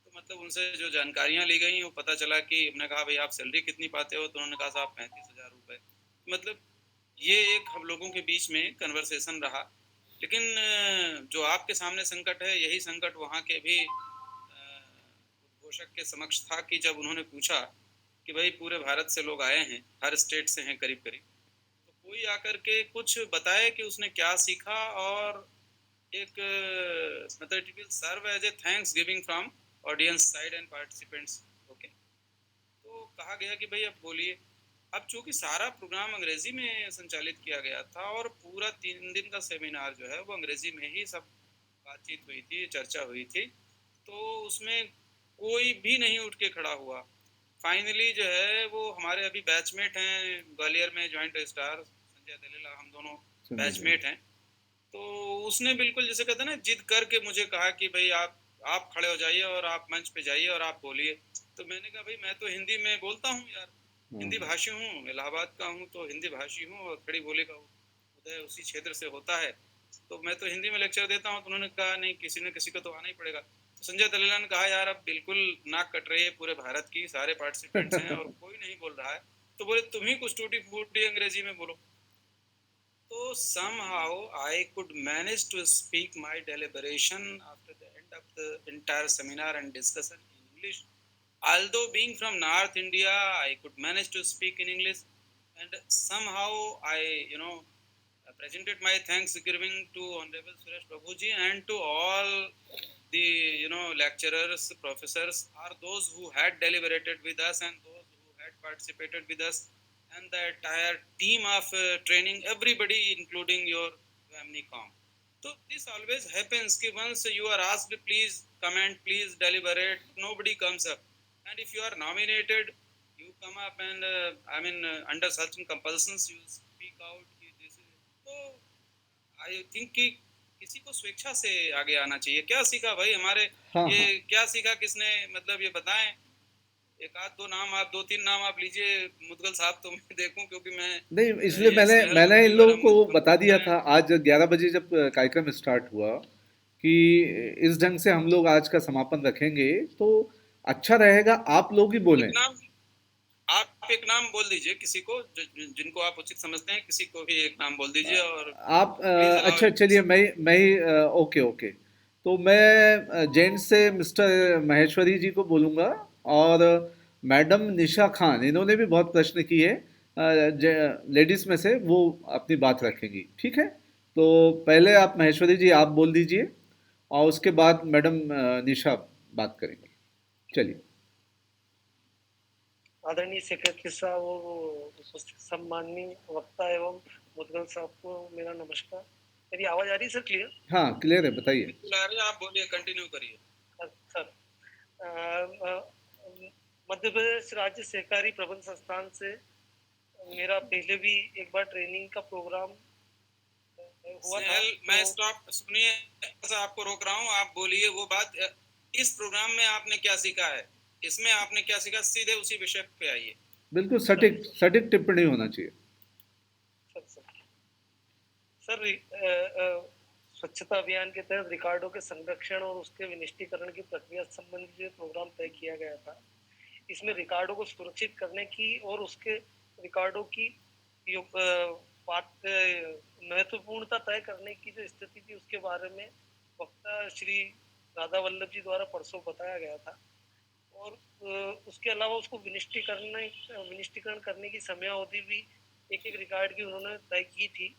तो मतलब उनसे जो जानकारियां ली गई वो पता चला कि हमने कहा भाई आप सैलरी कितनी पाते हो, तो उन्होंने कहा साहब 35,000 रुपये। मतलब ये एक हम लोगों के बीच में कन्वर्सेशन रहा। लेकिन जो आपके सामने संकट है, यही संकट वहाँ के भी उद्घोषक के समक्ष था कि जब उन्होंने पूछा कि भाई पूरे भारत से लोग आए हैं, हर स्टेट से हैं करीब करीब, तो कोई आकर के कुछ बताए कि उसने क्या सीखा, और एक मतलब it will serve as a thanksgiving from audience side and participants. Okay, तो कहा गया कि भाई अब बोलिए। अब चूंकि सारा प्रोग्राम अंग्रेजी में संचालित किया गया था और पूरा 3 दिन का सेमिनार जो है वो अंग्रेजी में ही सब बातचीत हुई थी, चर्चा हुई थी, तो उसमें कोई भी नहीं उठ के खड़ा हुआ। फाइनली जो है वो हमारे अभी बैचमेट हैं ग्वालियर में, जॉइंट रजिस्ट्रार संजय दलीला, हम दोनों बैचमेट हैं। तो उसने बिल्कुल जैसे कहते हैं ना, जिद करके मुझे कहा कि भाई आप खड़े हो जाइए और आप मंच पे जाइए और आप बोलिए। तो मैंने कहा भाई मैं तो हिंदी में बोलता हूँ यार, हिंदी भाषी हूँ, इलाहाबाद का हूँ तो हिंदी भाषी हूँ, और खड़ी बोली का उदय उसी क्षेत्र से होता है, तो मैं तो हिंदी में लेक्चर देता हूँ। तो उन्होंने कहा नहीं, किसी न किसी को तो आना ही पड़ेगा। तो संजय दलीला ने कहा यार अब बिल्कुल नाक कट रही है पूरे भारत की, सारे पार्टिसिपेंट्स हैं और कोई नहीं बोल रहा है, तो बोले तुम ही कुछ टूटी फूटी अंग्रेजी में बोलो। तो somehow I could manage to speak my deliberation after the end of the entire seminar and discussion in English. Although being from North India, I could manage to speak in English, and somehow I, presented my thanksgiving to Honorable Suresh Prabhuji and to all the, lecturers, professors, or those who had deliberated with us and those who had participated with us, and the entire team of training, everybody, including your Vamnicom. So this always happens कि once you are asked, please comment, please deliberate, nobody comes up. And if you are nominated, you come up and under certain compulsions you speak out. This is, तो I think कि किसी को स्वेच्छा से आगे आना चाहिए। क्या सीखा भाई हमारे, हाँ ये हाँ क्या सीखा किसने, मतलब ये बताएं। एक आध दो नाम आप, 2-3 नाम आप लीजिए मुदगल साहब, तो मैं देखूं, क्योंकि मैं नहीं, इसलिए ये मैंने स्नेहल मैंने इन मंत्री और लोगों हम को दोनों बता दिया हैं। था आज 11 बजे जब कार्यक्रम स्टार्ट हुआ कि इस ढंग से हम लोग आज का समापन रखेंगे, तो अच्छा रहेगा आप लोग ही बोलें। आप एक नाम बोल दीजिए किसी को, जिनको आप उचित समझते हैं, किसी को भी एक नाम बोल दीजिए, और आप प्लीज अलाउ अच्छा चलिए, मैं ही ओके ओके। तो मैं जेंट्स से मिस्टर महेश्वरी जी को बोलूँगा, और मैडम निशा खान, इन्होंने भी बहुत प्रश्न किए। लेडीज में से वो अपनी बात रखेंगी, ठीक है। तो पहले आप महेश्वरी जी आप बोल दीजिए, और उसके बाद मैडम निशा बात करेंगी। चलिए। आदरणीय सेक्रेटरी साहब और उपस्थित सम्माननीय वक्ता एवं मुदगल साहब को मेरा नमस्कार। मेरी आवाज आ रही है सर क्लियर? हाँ क्लियर है, बताइए। बिल्कुल आ रही है, आप बोलिए, कंटिन्यू करिए। सर, मध्य प्रदेश राज्य सहकारी प्रबंध संस्थान से मेरा पहले भी एक बार ट्रेनिंग का प्रोग्राम हुआ था। मैं स्टॉप, सुनिए, आपको रोक रहा हूँ, आप बोलिए वो बात। इस प्रोग्राम में आपने क्या सीखा है, इसमें आपने क्या सीखा, सीधे उसी विषय पे आइए। बिल्कुल सटीक सटीक टिप्पणी होना चाहिए। सर, स्वच्छता अभियान के तहत रिकॉर्डों के संरक्षण और उसके विनिष्टीकरण की प्रक्रिया संबंधी जो प्रोग्राम तय किया गया था, इसमें रिकॉर्डों को सुरक्षित करने की और उसके रिकॉर्डों की महत्वपूर्णता तय करने की जो स्थिति थी उसके बारे में वक्ता श्री राधा वल्लभ जी द्वारा परसों बताया गया था। और उसके अलावा उसको विनिष्टीकरण करने की समयावधि भी एक रिकॉर्ड की उन्होंने तय की थी।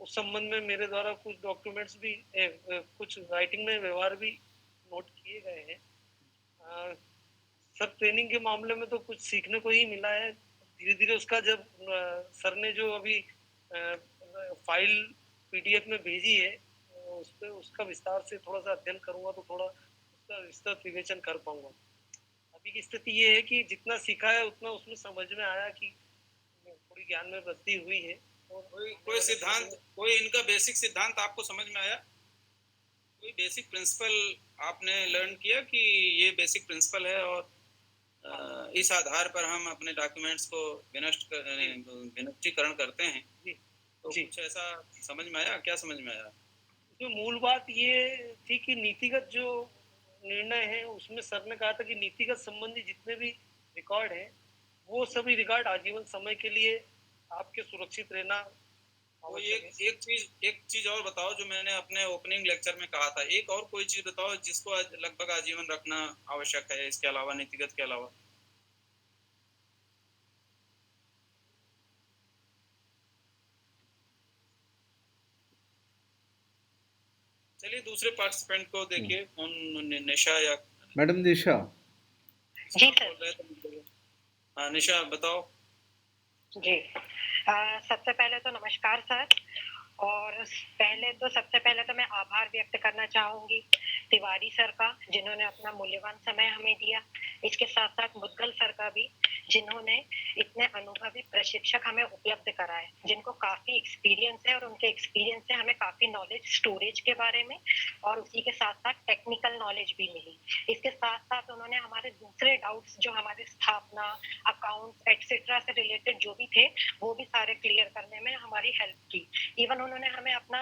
उस संबंध में मेरे द्वारा कुछ डॉक्यूमेंट्स भी कुछ राइटिंग में व्यवहार भी नोट किए गए हैं। सर, ट्रेनिंग के मामले में तो कुछ सीखने को ही मिला है। धीरे धीरे उसका जब सर ने जो अभी फाइल पीडीएफ में भेजी है, उस पर उसका विस्तार से थोड़ा सा अध्ययन करूंगा तो थोड़ा उसका विस्तृत विवेचन कर पाऊंगा। अभी की स्थिति ये है कि जितना सीखा है उतना उसमें समझ में आया कि थोड़ी ज्ञान में वृद्धि हुई है। कोई सिद्धांत, कोई इनका बेसिक सिद्धांत आपको समझ में आया? कोई बेसिक प्रिंसिपल आपने लर्न किया कि ये बेसिक प्रिंसिपल है और इस आधार पर हम अपने डॉक्यूमेंट्स को विनिष्टीकरण करते हैं? तो कुछ ऐसा समझ में आया? क्या समझ में आया? जो मूल बात ये थी कि नीतिगत जो निर्णय है उसमें सर ने कहा था कि नीतिगत संबंधी जितने भी रिकॉर्ड हैं वो सभी रिकॉर्ड आजीवन समय के लिए आपके सुरक्षित रहना। तो एक चीज और बताओ जो मैंने अपने ओपनिंग लेक्चर में कहा था, एक और कोई चीज बताओ जिसको लगभग आजीवन रखना आवश्यक है, इसके अलावा, नीतिगत के अलावा। चलिए दूसरे पार्टिसिपेंट को देखिए, कौन, निशा या मैडम निशा। जी सर। हाँ निशा बताओ। जी, सबसे पहले तो नमस्कार सर। और सबसे पहले तो मैं आभार व्यक्त करना चाहूंगी तिवारी सर का, जिन्होंने अपना मूल्यवान समय हमें दिया। इसके साथ साथ मुदगल सर का भी, जिन्होंने इतने अनुभवी प्रशिक्षक हमें उपलब्ध कराए, जिनको काफी एक्सपीरियंस है और उनके एक्सपीरियंस से हमें काफी नॉलेज स्टोरेज के बारे में और उसी के साथ साथ टेक्निकल नॉलेज भी मिली। इसके साथ साथ उन्होंने हमारे दूसरे डाउट्स जो हमारे स्थापना, अकाउंट्स एक्सेट्रा से रिलेटेड जो भी थे वो भी सारे क्लियर करने में हमारी हेल्प की। इवन उन्होंने हमें अपना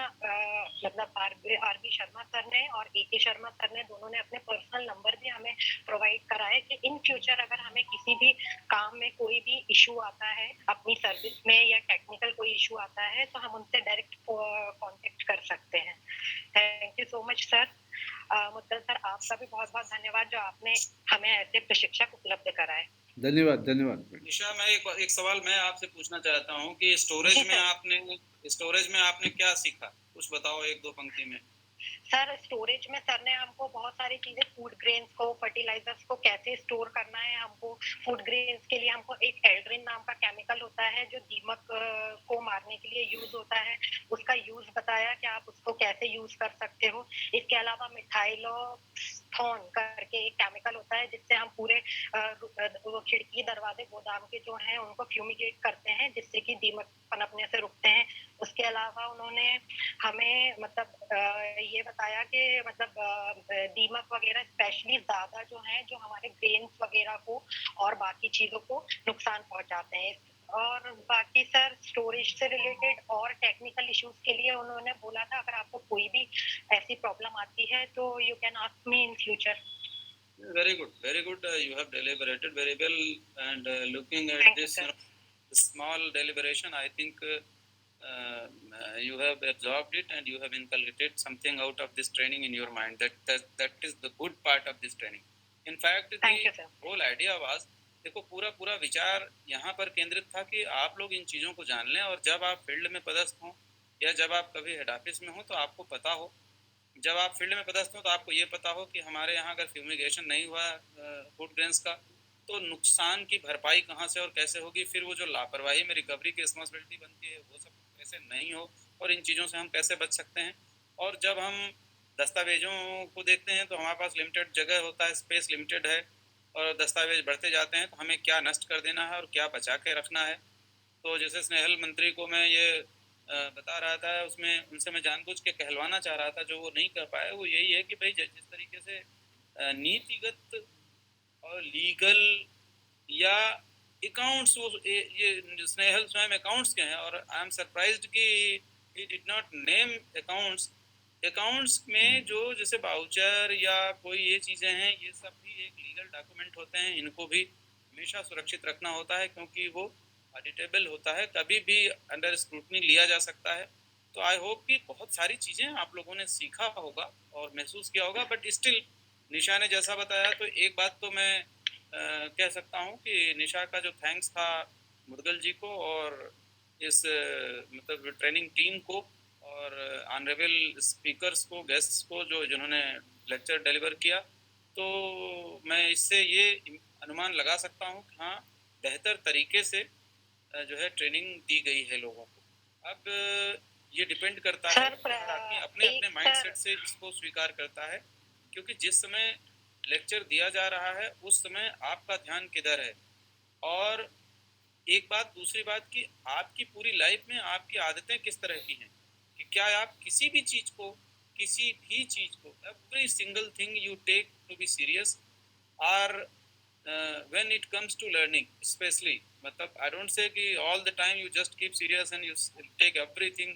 मतलब आरबी शर्मा सर ने और AK शर्मा सर ने, दोनों ने अपने पर्सनल नंबर भी हमें प्रोवाइड कराए कि इन फ्यूचर अगर हमें किसी भी काम में कोई भी इशू आता है, अपनी सर्विस में या टेक्निकल कोई इशू आता है, तो हम उनसे डायरेक्ट कांटेक्ट कर सकते हैं। Thank you so much sir. Mudgal sir, आपका भी बहुत बहुत धन्यवाद जो आपने हमें ऐसे प्रशिक्षक उपलब्ध कराए। धन्यवाद धन्यवाद। निशा, मैं एक सवाल मैं आपसे पूछना चाहता हूँ कि स्टोरेज में आपने क्या सीखा, कुछ बताओ एक दो पंक्ति में। सर, स्टोरेज में सर ने हमको बहुत सारी चीजें, फूड ग्रेन्स को, फर्टिलाइजर्स को कैसे स्टोर करना है हमको। फूड ग्रेन्स के लिए हमको एक एल्ड्रिन नाम का केमिकल होता है जो दीमक को मारने के लिए यूज होता है, उसका यूज बताया कि आप उसको कैसे यूज कर सकते हो। इसके अलावा मिथाइलोथोन करके एक केमिकल होता है जिससे हम पूरे खिड़की, दरवाजे, गोदाम के जो हैं उनको फ्यूमिगेट करते हैं, जिससे कि दीमक पनपने से रुकते हैं। उसके अलावा उन्होंने हमें मतलब ये बताया कि मतलब दीमक वगैरह स्पेशली ज्यादा जो हैं, जो हमारे ग्रेन्स वगैरह को और बाकी चीजों को नुकसान पहुंचाते हैं। और बाकी सर, स्टोरेज से रिलेटेड और टेक्निकल इश्यूज के लिए उन्होंने बोला था अगर आपको कोई भी ऐसी प्रॉब्लम आती है तो you can ask me in future. Very good. You have deliberated very well, and looking at this small deliberation, I think you have absorbed it and you have inculcated something out of this training in your mind. That is the good part of this training. In fact thank you sir. Whole idea was, देखो पूरा विचार यहाँ पर केंद्रित था कि आप लोग इन चीज़ों को जान लें और जब आप फील्ड में पदस्थ हों या जब आप कभी हेड ऑफिस में हो तो आपको पता हो, जब आप फील्ड में पदस्थ हो तो आपको ये पता हो कि हमारे यहाँ अगर फ्यूमिगेशन नहीं हुआ फूड ग्रेन्स का तो नुकसान की भरपाई कहाँ से और कैसे होगी, फिर वो जो लापरवाही में रिकवरी की रिस्पॉन्सिबिलिटी बनती है वो सब कैसे नहीं हो और इन चीज़ों से हम कैसे बच सकते हैं। और जब हम दस्तावेजों को देखते हैं तो हमारे पास लिमिटेड जगह होता है, स्पेस लिमिटेड है और दस्तावेज बढ़ते जाते हैं तो हमें क्या नष्ट कर देना है और क्या बचा के रखना है। तो जैसे स्नेहल मंत्री को मैं ये बता रहा था, उसमें उनसे मैं जानबूझ के कहलवाना चाह रहा था, जो वो नहीं कर पाए, वो यही है कि भाई जिस तरीके से नीतिगत और लीगल या अकाउंट्स, वो ये स्नेहल स्वयं अकाउंट्स के हैं और आई एम सरप्राइज्ड कि he did not name accounts. Accounts में जो जैसे बाउचर या कोई ये चीज़ें हैं, ये सब भी एक लीगल डॉक्यूमेंट होते हैं, इनको भी हमेशा सुरक्षित रखना होता है क्योंकि वो ऑडिटेबल होता है, कभी भी अंडर स्क्रूटनी लिया जा सकता है। तो आई होप कि बहुत सारी चीज़ें आप लोगों ने सीखा होगा और महसूस किया होगा, बट स्टिल निशा ने जैसा बताया तो एक बात तो मैं कह सकता हूँ कि निशा का जो थैंक्स था मुदगल जी को और इस मतलब ट्रेनिंग टीम को और ऑनरेबल स्पीकर्स को, गेस्ट्स को जो जिन्होंने लेक्चर डिलीवर किया, तो मैं इससे ये अनुमान लगा सकता हूँ कि हाँ बेहतर तरीके से जो है ट्रेनिंग दी गई है लोगों को। अब ये डिपेंड करता है कि आदमी अपने अपने माइंडसेट से इसको स्वीकार करता है, क्योंकि जिस समय लेक्चर दिया जा रहा है उस समय आपका ध्यान किधर है। और एक बात, दूसरी बात कि आपकी पूरी लाइफ में आपकी आदतें किस तरह की हैं, कि क्या आप किसी भी चीज़ को every single thing you take to be serious और when it comes to learning especially, मतलब I don't say कि all the time you just keep serious and you take everything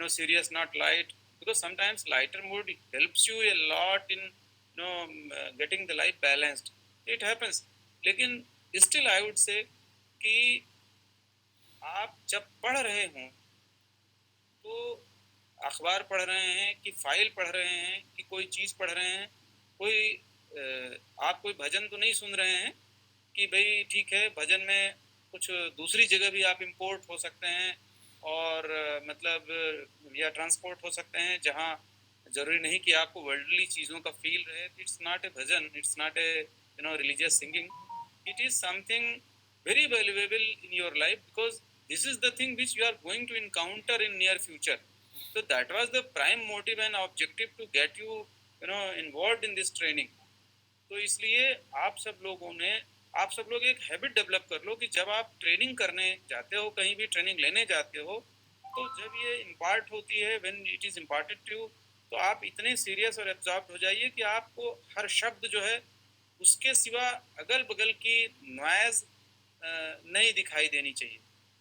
serious, not light, because sometimes lighter mood helps you a lot in getting the life balanced, it happens। लेकिन still I would say कि आप जब पढ़ रहे हों तो अखबार पढ़ रहे हैं कि फाइल पढ़ रहे हैं कि कोई चीज़ पढ़ रहे हैं, कोई आप कोई भजन तो नहीं सुन रहे हैं कि भाई ठीक है भजन में कुछ दूसरी जगह भी आप इंपोर्ट हो सकते हैं और मतलब या ट्रांसपोर्ट हो सकते हैं जहाँ ज़रूरी नहीं कि आपको वर्ल्डली चीज़ों का फील रहे। It's not a bhajan, it's not a religious singing, it is something very valuable in your life because this is the thing which you are going to encounter in near future. So that was the prime motive and objective to get you involved in this training। तो इसलिए आप सब लोग एक habit develop कर लो कि जब आप ट्रेनिंग करने जाते हो, कहीं भी ट्रेनिंग लेने जाते हो, तो जब ये इम्पार्ट होती है, when it is imparted to you, तो आप इतने सीरियस और एब्जॉर्ब हो जाइए कि आपको हर शब्द जो है उसके सिवा अगल बगल की नॉइज़ नहीं दिखाई देनी चाहिए।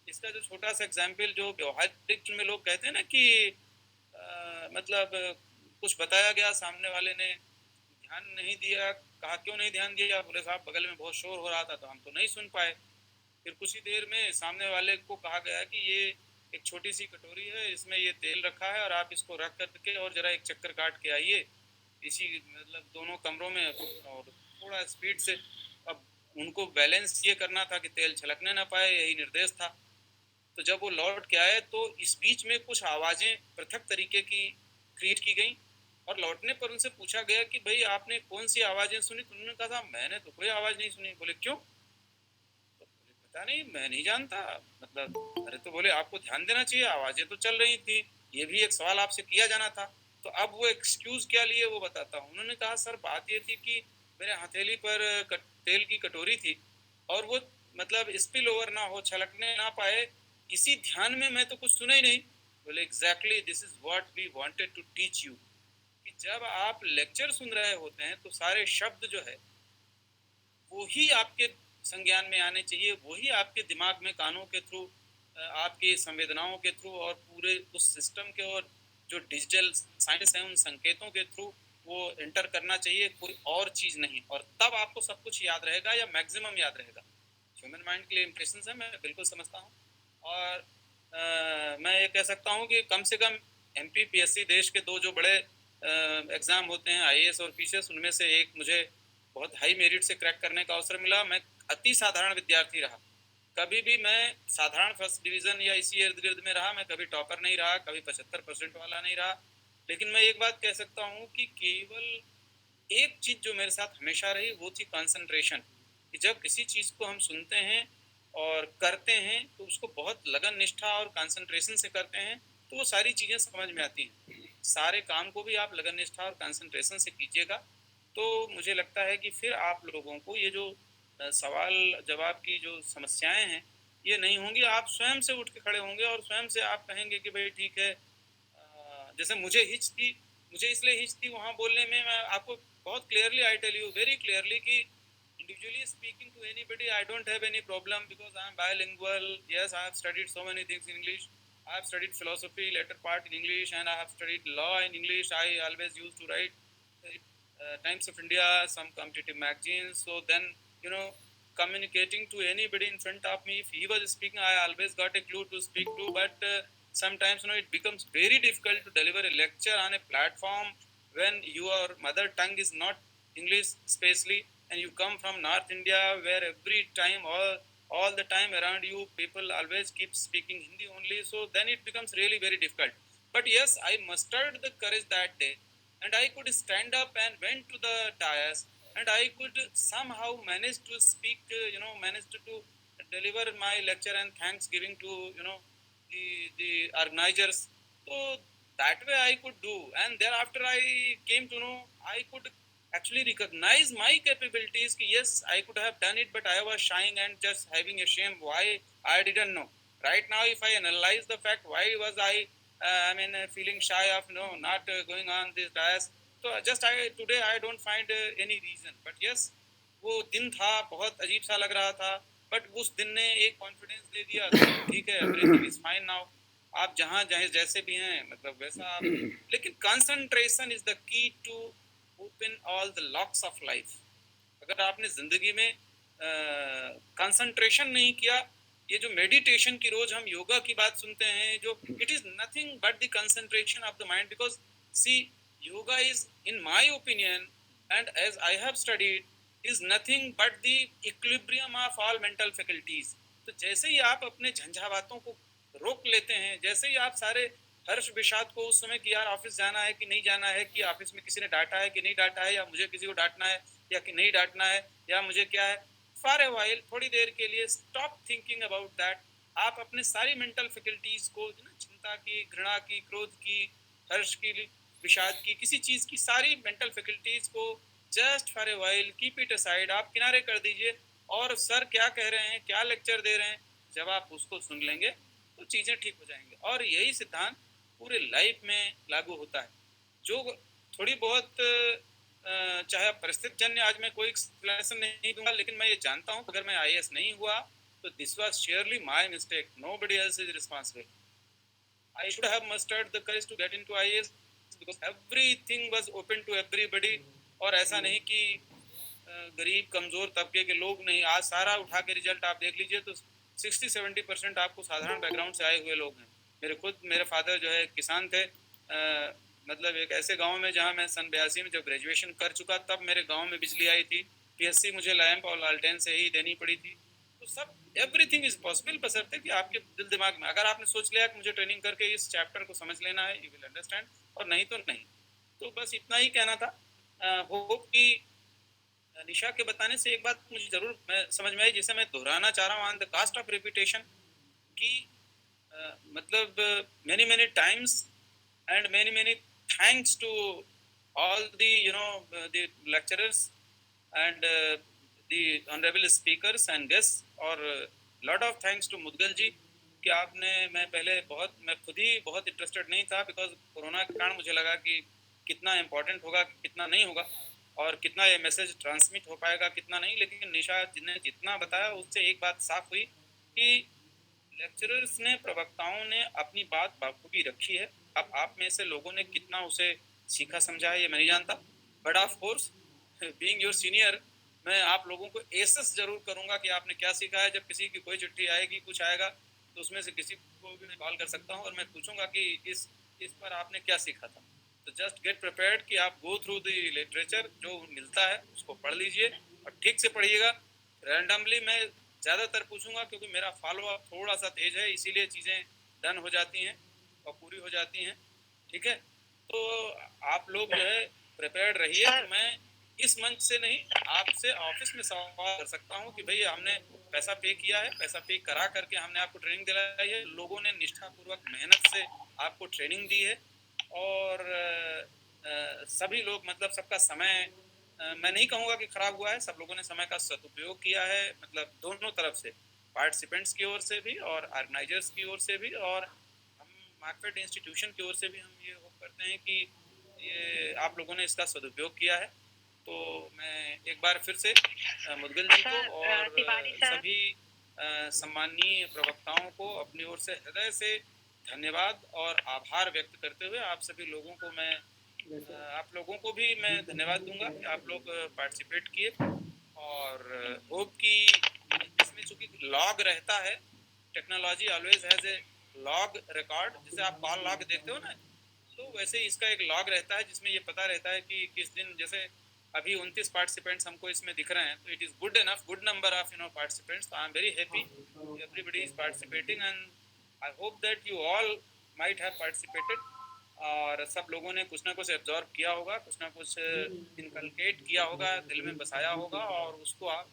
इसका जो छोटा सा एग्जाम्पल जो व्यवहारिक में लोग कहते हैं ना कि मतलब कुछ बताया गया, सामने वाले ने ध्यान नहीं दिया, कहा क्यों नहीं ध्यान दिया, बोले साहब बगल में बहुत शोर हो रहा था तो हम तो नहीं सुन पाए। फिर कुछ ही देर में सामने वाले को कहा गया कि ये एक छोटी सी कटोरी है, इसमें ये तेल रखा है और आप इसको रख करके और ज़रा एक चक्कर काट के आइए इसी मतलब दोनों कमरों में और थोड़ा स्पीड से। अब उनको बैलेंस ये करना था कि तेल छलकने ना पाए, यही निर्देश था। तो जब वो लौट के आए तो इस बीच में कुछ आवाज़ें पृथक तरीके की क्रिएट की गई और लौटने पर उनसे पूछा गया कि भाई आपने कौन सी आवाज़ें सुनी? तो उन्होंने कहा था मैंने तो कोई आवाज़ नहीं सुनी। बोले क्यों? तो बोले पता नहीं, मैं नहीं जानता। मतलब अरे, तो बोले आपको ध्यान देना चाहिए, आवाज़ें तो चल रही थी, ये भी एक सवाल आपसे किया जाना था। तो अब वो एक्सक्यूज़ क्या लिए वो बताता हूँ। उन्होंने कहा सर बात ये थी कि मेरे हथेली पर तेल की कटोरी थी और वो मतलब स्पिल ओवर ना हो, छलकने ना पाए, इसी ध्यान में मैं तो कुछ सुना ही नहीं। बोले exactly this is what we wanted to teach you, कि जब आप लेक्चर सुन रहे होते हैं तो सारे शब्द जो है वो ही आपके संज्ञान में आने चाहिए, वही आपके दिमाग में कानों के थ्रू, आपकी संवेदनाओं के थ्रू और पूरे उस सिस्टम के और जो डिजिटल साइंस है उन संकेतों के थ्रू वो एंटर करना चाहिए, कोई और चीज़ नहीं। और तब आपको सब कुछ याद रहेगा या मैक्सिमम याद रहेगा। ह्यूमन माइंड के लिए इम्प्रेशंस है, मैं बिल्कुल समझता हूँ। और मैं ये कह सकता हूँ कि कम से कम MPPSC देश के दो जो बड़े एग्ज़ाम होते हैं IAS और PCS, उनमें से एक मुझे बहुत हाई मेरिट से क्रैक करने का अवसर मिला। मैं अति साधारण विद्यार्थी रहा, कभी भी मैं साधारण फर्स्ट डिवीज़न या इसी इर्द गिर्द में रहा। मैं कभी टॉपर नहीं रहा, कभी 75% वाला नहीं रहा। लेकिन मैं एक बात कह सकता हूँ कि केवल एक चीज़ जो मेरे साथ हमेशा रही वो थी कंसंट्रेशन। कि जब किसी चीज़ को हम सुनते हैं और करते हैं तो उसको बहुत लगन निष्ठा और कंसंट्रेशन से करते हैं तो वो सारी चीज़ें समझ में आती हैं। सारे काम को भी आप लगन निष्ठा और कंसंट्रेशन से कीजिएगा तो मुझे लगता है कि फिर आप लोगों को ये जो सवाल जवाब की जो समस्याएं हैं ये नहीं होंगी। आप स्वयं से उठ के खड़े होंगे और स्वयं से आप कहेंगे कि भाई ठीक है। जैसे मुझे इसलिए हिच थी वहाँ बोलने में। मैं आपको बहुत clearly I tell you very clearly कि individually speaking to anybody I don't have any problem because I am bilingual. Yes, I have studied so many things in English. I have studied philosophy later part in English and I have studied law in English. I always used to write Times of India, some competitive magazines. So then, communicating to anybody in front of me, if he was speaking, I always got a clue to speak to. But sometimes, it becomes very difficult to deliver a lecture on a platform when your mother tongue is not English, especially, and you come from North India, where every time, all the time around you, people always keep speaking Hindi only. So then it becomes really very difficult. But yes, I mustered the courage that day, and I could stand up and went to the dais, and I could somehow manage to speak, managed to deliver my lecture and thanksgiving to, the organizers. So that way I could do, and thereafter I came to know I could actually recognize my capabilities. Yes, I could have done it, but I was shying and just having a shame why I didn't know. Right now, if I analyze the fact why was I feeling shy of not going on this dais, so today I don't find any reason. But yes, वो दिन था, बहुत अजीब सा लग रहा था, but उस दिन ने एक कॉन्फिडेंस दे दिया ठीक है, एवरीथिंग इज फाइन नाउ। आप जहाँ जैसे भी हैं मतलब वैसा आप, लेकिन concentration is the key to open all the locks of life. अगर आपने जिंदगी में कंसंट्रेशन नहीं किया, ये जो मेडिटेशन की रोज हम योगा की बात सुनते हैं, जो it is nothing but the concentration of the mind. Because see yoga is in my opinion and as I have studied is nothing but the equilibrium of all mental faculties. तो जैसे ही आप अपने झंझावातों को रोक लेते हैं, जैसे ही आप सारे हर्ष विषाद को उस समय कि यार ऑफिस जाना है कि नहीं जाना है, कि ऑफिस में किसी ने डांटा है कि नहीं डांटा है, या मुझे किसी को डांटना है या कि नहीं डांटना है, या मुझे क्या है, फॉर ए वाइल थोड़ी देर के लिए स्टॉप थिंकिंग अबाउट दैट। आप अपने सारी मेंटल फैकल्टीज को, चिंता की, घृणा की, क्रोध की, हर्ष की, विषाद की, किसी चीज की सारी मेंटल फैकल्टीज को just for a while keep it aside, आप किनारे कर दीजिए। और सर क्या कह रहे हैं, क्या लेक्चर दे रहे हैं, जब आप उसको सुन लेंगे तो चीजें ठीक हो जाएंगी। और यही सिद्धांत पूरे लाइफ में लागू होता है। जो थोड़ी बहुत चाहे परिस्थिति जन्य, आज मैं कोई एक्सप्लेनेशन नहीं दूंगा, लेकिन मैं ये जानता हूँ अगर मैं आईएएस नहीं हुआ तो this was sheerly my mistake, nobody else is responsible. I should have mustered the courage to get into IAS because everything was open to everybody. और ऐसा नहीं कि गरीब कमजोर तबके के लोग नहीं, आज सारा उठा के रिजल्ट आप देख लीजिए तो 60-70% आपको साधारण बैकग्राउंड से आए हुए लोग हैं। मेरे फादर जो है किसान थे, मतलब एक ऐसे गांव में जहां मैं सन 82 में जब ग्रेजुएशन कर चुका तब मेरे गांव में बिजली आई थी। पीएससी मुझे लैंप और लालटेन से ही देनी पड़ी थी। तो सब एवरीथिंग इज पॉसिबल, बशर्ते कि आपके दिल दिमाग में अगर आपने सोच लिया कि मुझे ट्रेनिंग करके इस चैप्टर को समझ लेना है, यू विल अंडरस्टैंड, और नहीं तो नहीं। तो बस इतना ही कहना था। होप कि निशा के बताने से एक बात मुझे जरूर समझ में आई, जिसे मैं दोहराना चाह रहा हूँ, on the cost of reputation, कि मतलब many times and many thanks to all the the lecturers and the honorable speakers and guests, और lot of thanks to Mudgal जी कि आपने, मैं खुद ही बहुत इंटरेस्टेड नहीं था बिकॉज कोरोना के कारण मुझे लगा कि कितना इम्पोर्टेंट होगा कितना नहीं होगा, और कितना ये मैसेज ट्रांसमिट हो पाएगा कितना नहीं। लेकिन निशा जी ने जितना बताया उससे एक बात साफ हुई कि लेक्चरर्स ने, प्रवक्ताओं ने अपनी बात बाखूबी रखी है। अब आप में से लोगों ने कितना उसे सीखा समझा है ये मैं नहीं जानता, but of course being your senior मैं आप लोगों को एसेस जरूर करूंगा कि आपने क्या सीखा है। जब किसी की कोई चिट्ठी आएगी, कुछ आएगा, तो उसमें से किसी को भी मैं कॉल कर सकता हूं और मैं पूछूंगा कि इस पर आपने क्या सीखा था। तो जस्ट गेट प्रिपेयर्ड कि आप गो थ्रू द लिटरेचर, जो मिलता है उसको पढ़ लीजिए और ठीक से पढ़िएगा। रैंडमली मैं ज़्यादातर पूछूंगा क्योंकि मेरा फॉलो अप थोड़ा सा तेज है, इसीलिए चीज़ें डन हो जाती हैं और पूरी हो जाती हैं। ठीक है, तो आप लोग जो है प्रिपेयर्ड रहिए। तो मैं इस मंच से नहीं, आपसे ऑफिस में सवाल कर सकता हूँ कि भैया हमने पैसा पे किया है, पैसा पे करा करके हमने आपको ट्रेनिंग दिलाई है, लोगों ने निष्ठापूर्वक मेहनत से आपको ट्रेनिंग दी है और सभी लोग मतलब सबका समय मैं नहीं कहूँगा कि खराब हुआ है, सब लोगों ने समय का सदुपयोग किया है, मतलब दोनों तरफ से, पार्टिसिपेंट्स की ओर से भी और ऑर्गेनाइजर्स की ओर से भी, और हम मार्कफेड इंस्टीट्यूशन की ओर से भी हम ये होप करते हैं कि ये आप लोगों ने इसका सदुपयोग किया है। तो मैं एक बार फिर से मुदगल जी को और सभी सम्माननीय प्रवक्ताओं को अपनी ओर से हृदय से धन्यवाद और आभार व्यक्त करते हुए आप सभी लोगों को मैं आप लोगों को भी मैं धन्यवाद दूंगा कि आप लोग पार्टिसिपेट किए और होप कि इसमें चूंकि लॉग रहता है, technology always has a log record, जैसे आप कॉल लॉग देखते हो ना, तो वैसे ही इसका एक लॉग रहता है जिसमें ये पता रहता है कि किस दिन, जैसे अभी 29 पार्टिसिपेंट्स हमको इसमें दिख रहे हैं, तो it is good enough, good number of participants. तो I am very happy everybody is participating and I hope that you all might have participated और सब लोगों ने कुछ ना कुछ एब्जॉर्ब किया होगा, कुछ ना कुछ इनकलकेट किया होगा, दिल में बसाया होगा और उसको आप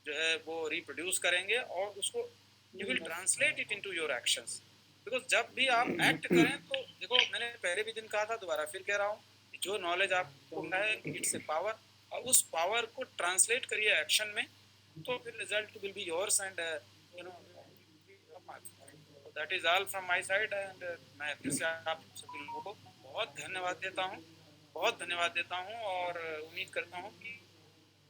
जो है वो रिप्रोड्यूस करेंगे और उसको you will translate it into your actions. Because जब भी आप एक्ट करें तो देखो, मैंने पहले भी दिन कहा था, दोबारा फिर कह रहा हूँ, जो नॉलेज आपको है इट्स ए पावर, और उस पावर को ट्रांसलेट करिए एक्शन में, तो फिर result will be yours and you know that is all from my side. And मैं फिर से आप सभी लोगों को बहुत धन्यवाद देता हूँ, बहुत धन्यवाद देता हूँ और उम्मीद करता हूँ कि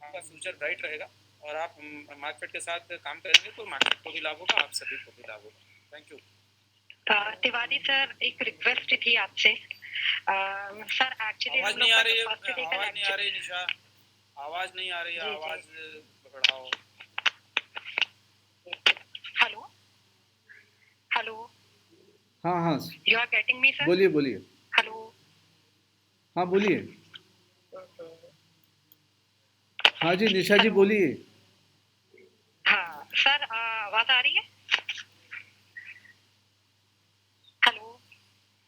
आपका फ्यूचर ब्राइट रहेगा और आप मार्केट के साथ काम करेंगे तो मार्केट को भी लाभ होगा, आप सभी को भी लाभ होगा। Thank you. तिवारी सर, एक रिक्वेस्ट थी आपसे। सर एक्चुअली आवाज नहीं आ रही है, आवाज नहीं आ रही निशा, आवाज नहीं आ रही है, आवाज बढ़ाओ। हेलो हेलो, हाँ हाँ you are getting me sir? बोलिए बोलिए। हेलो, हाँ बोलिए। हाँ जी निशा जी बोलिए। हाँ सर, आवाज आ रही है? हेलो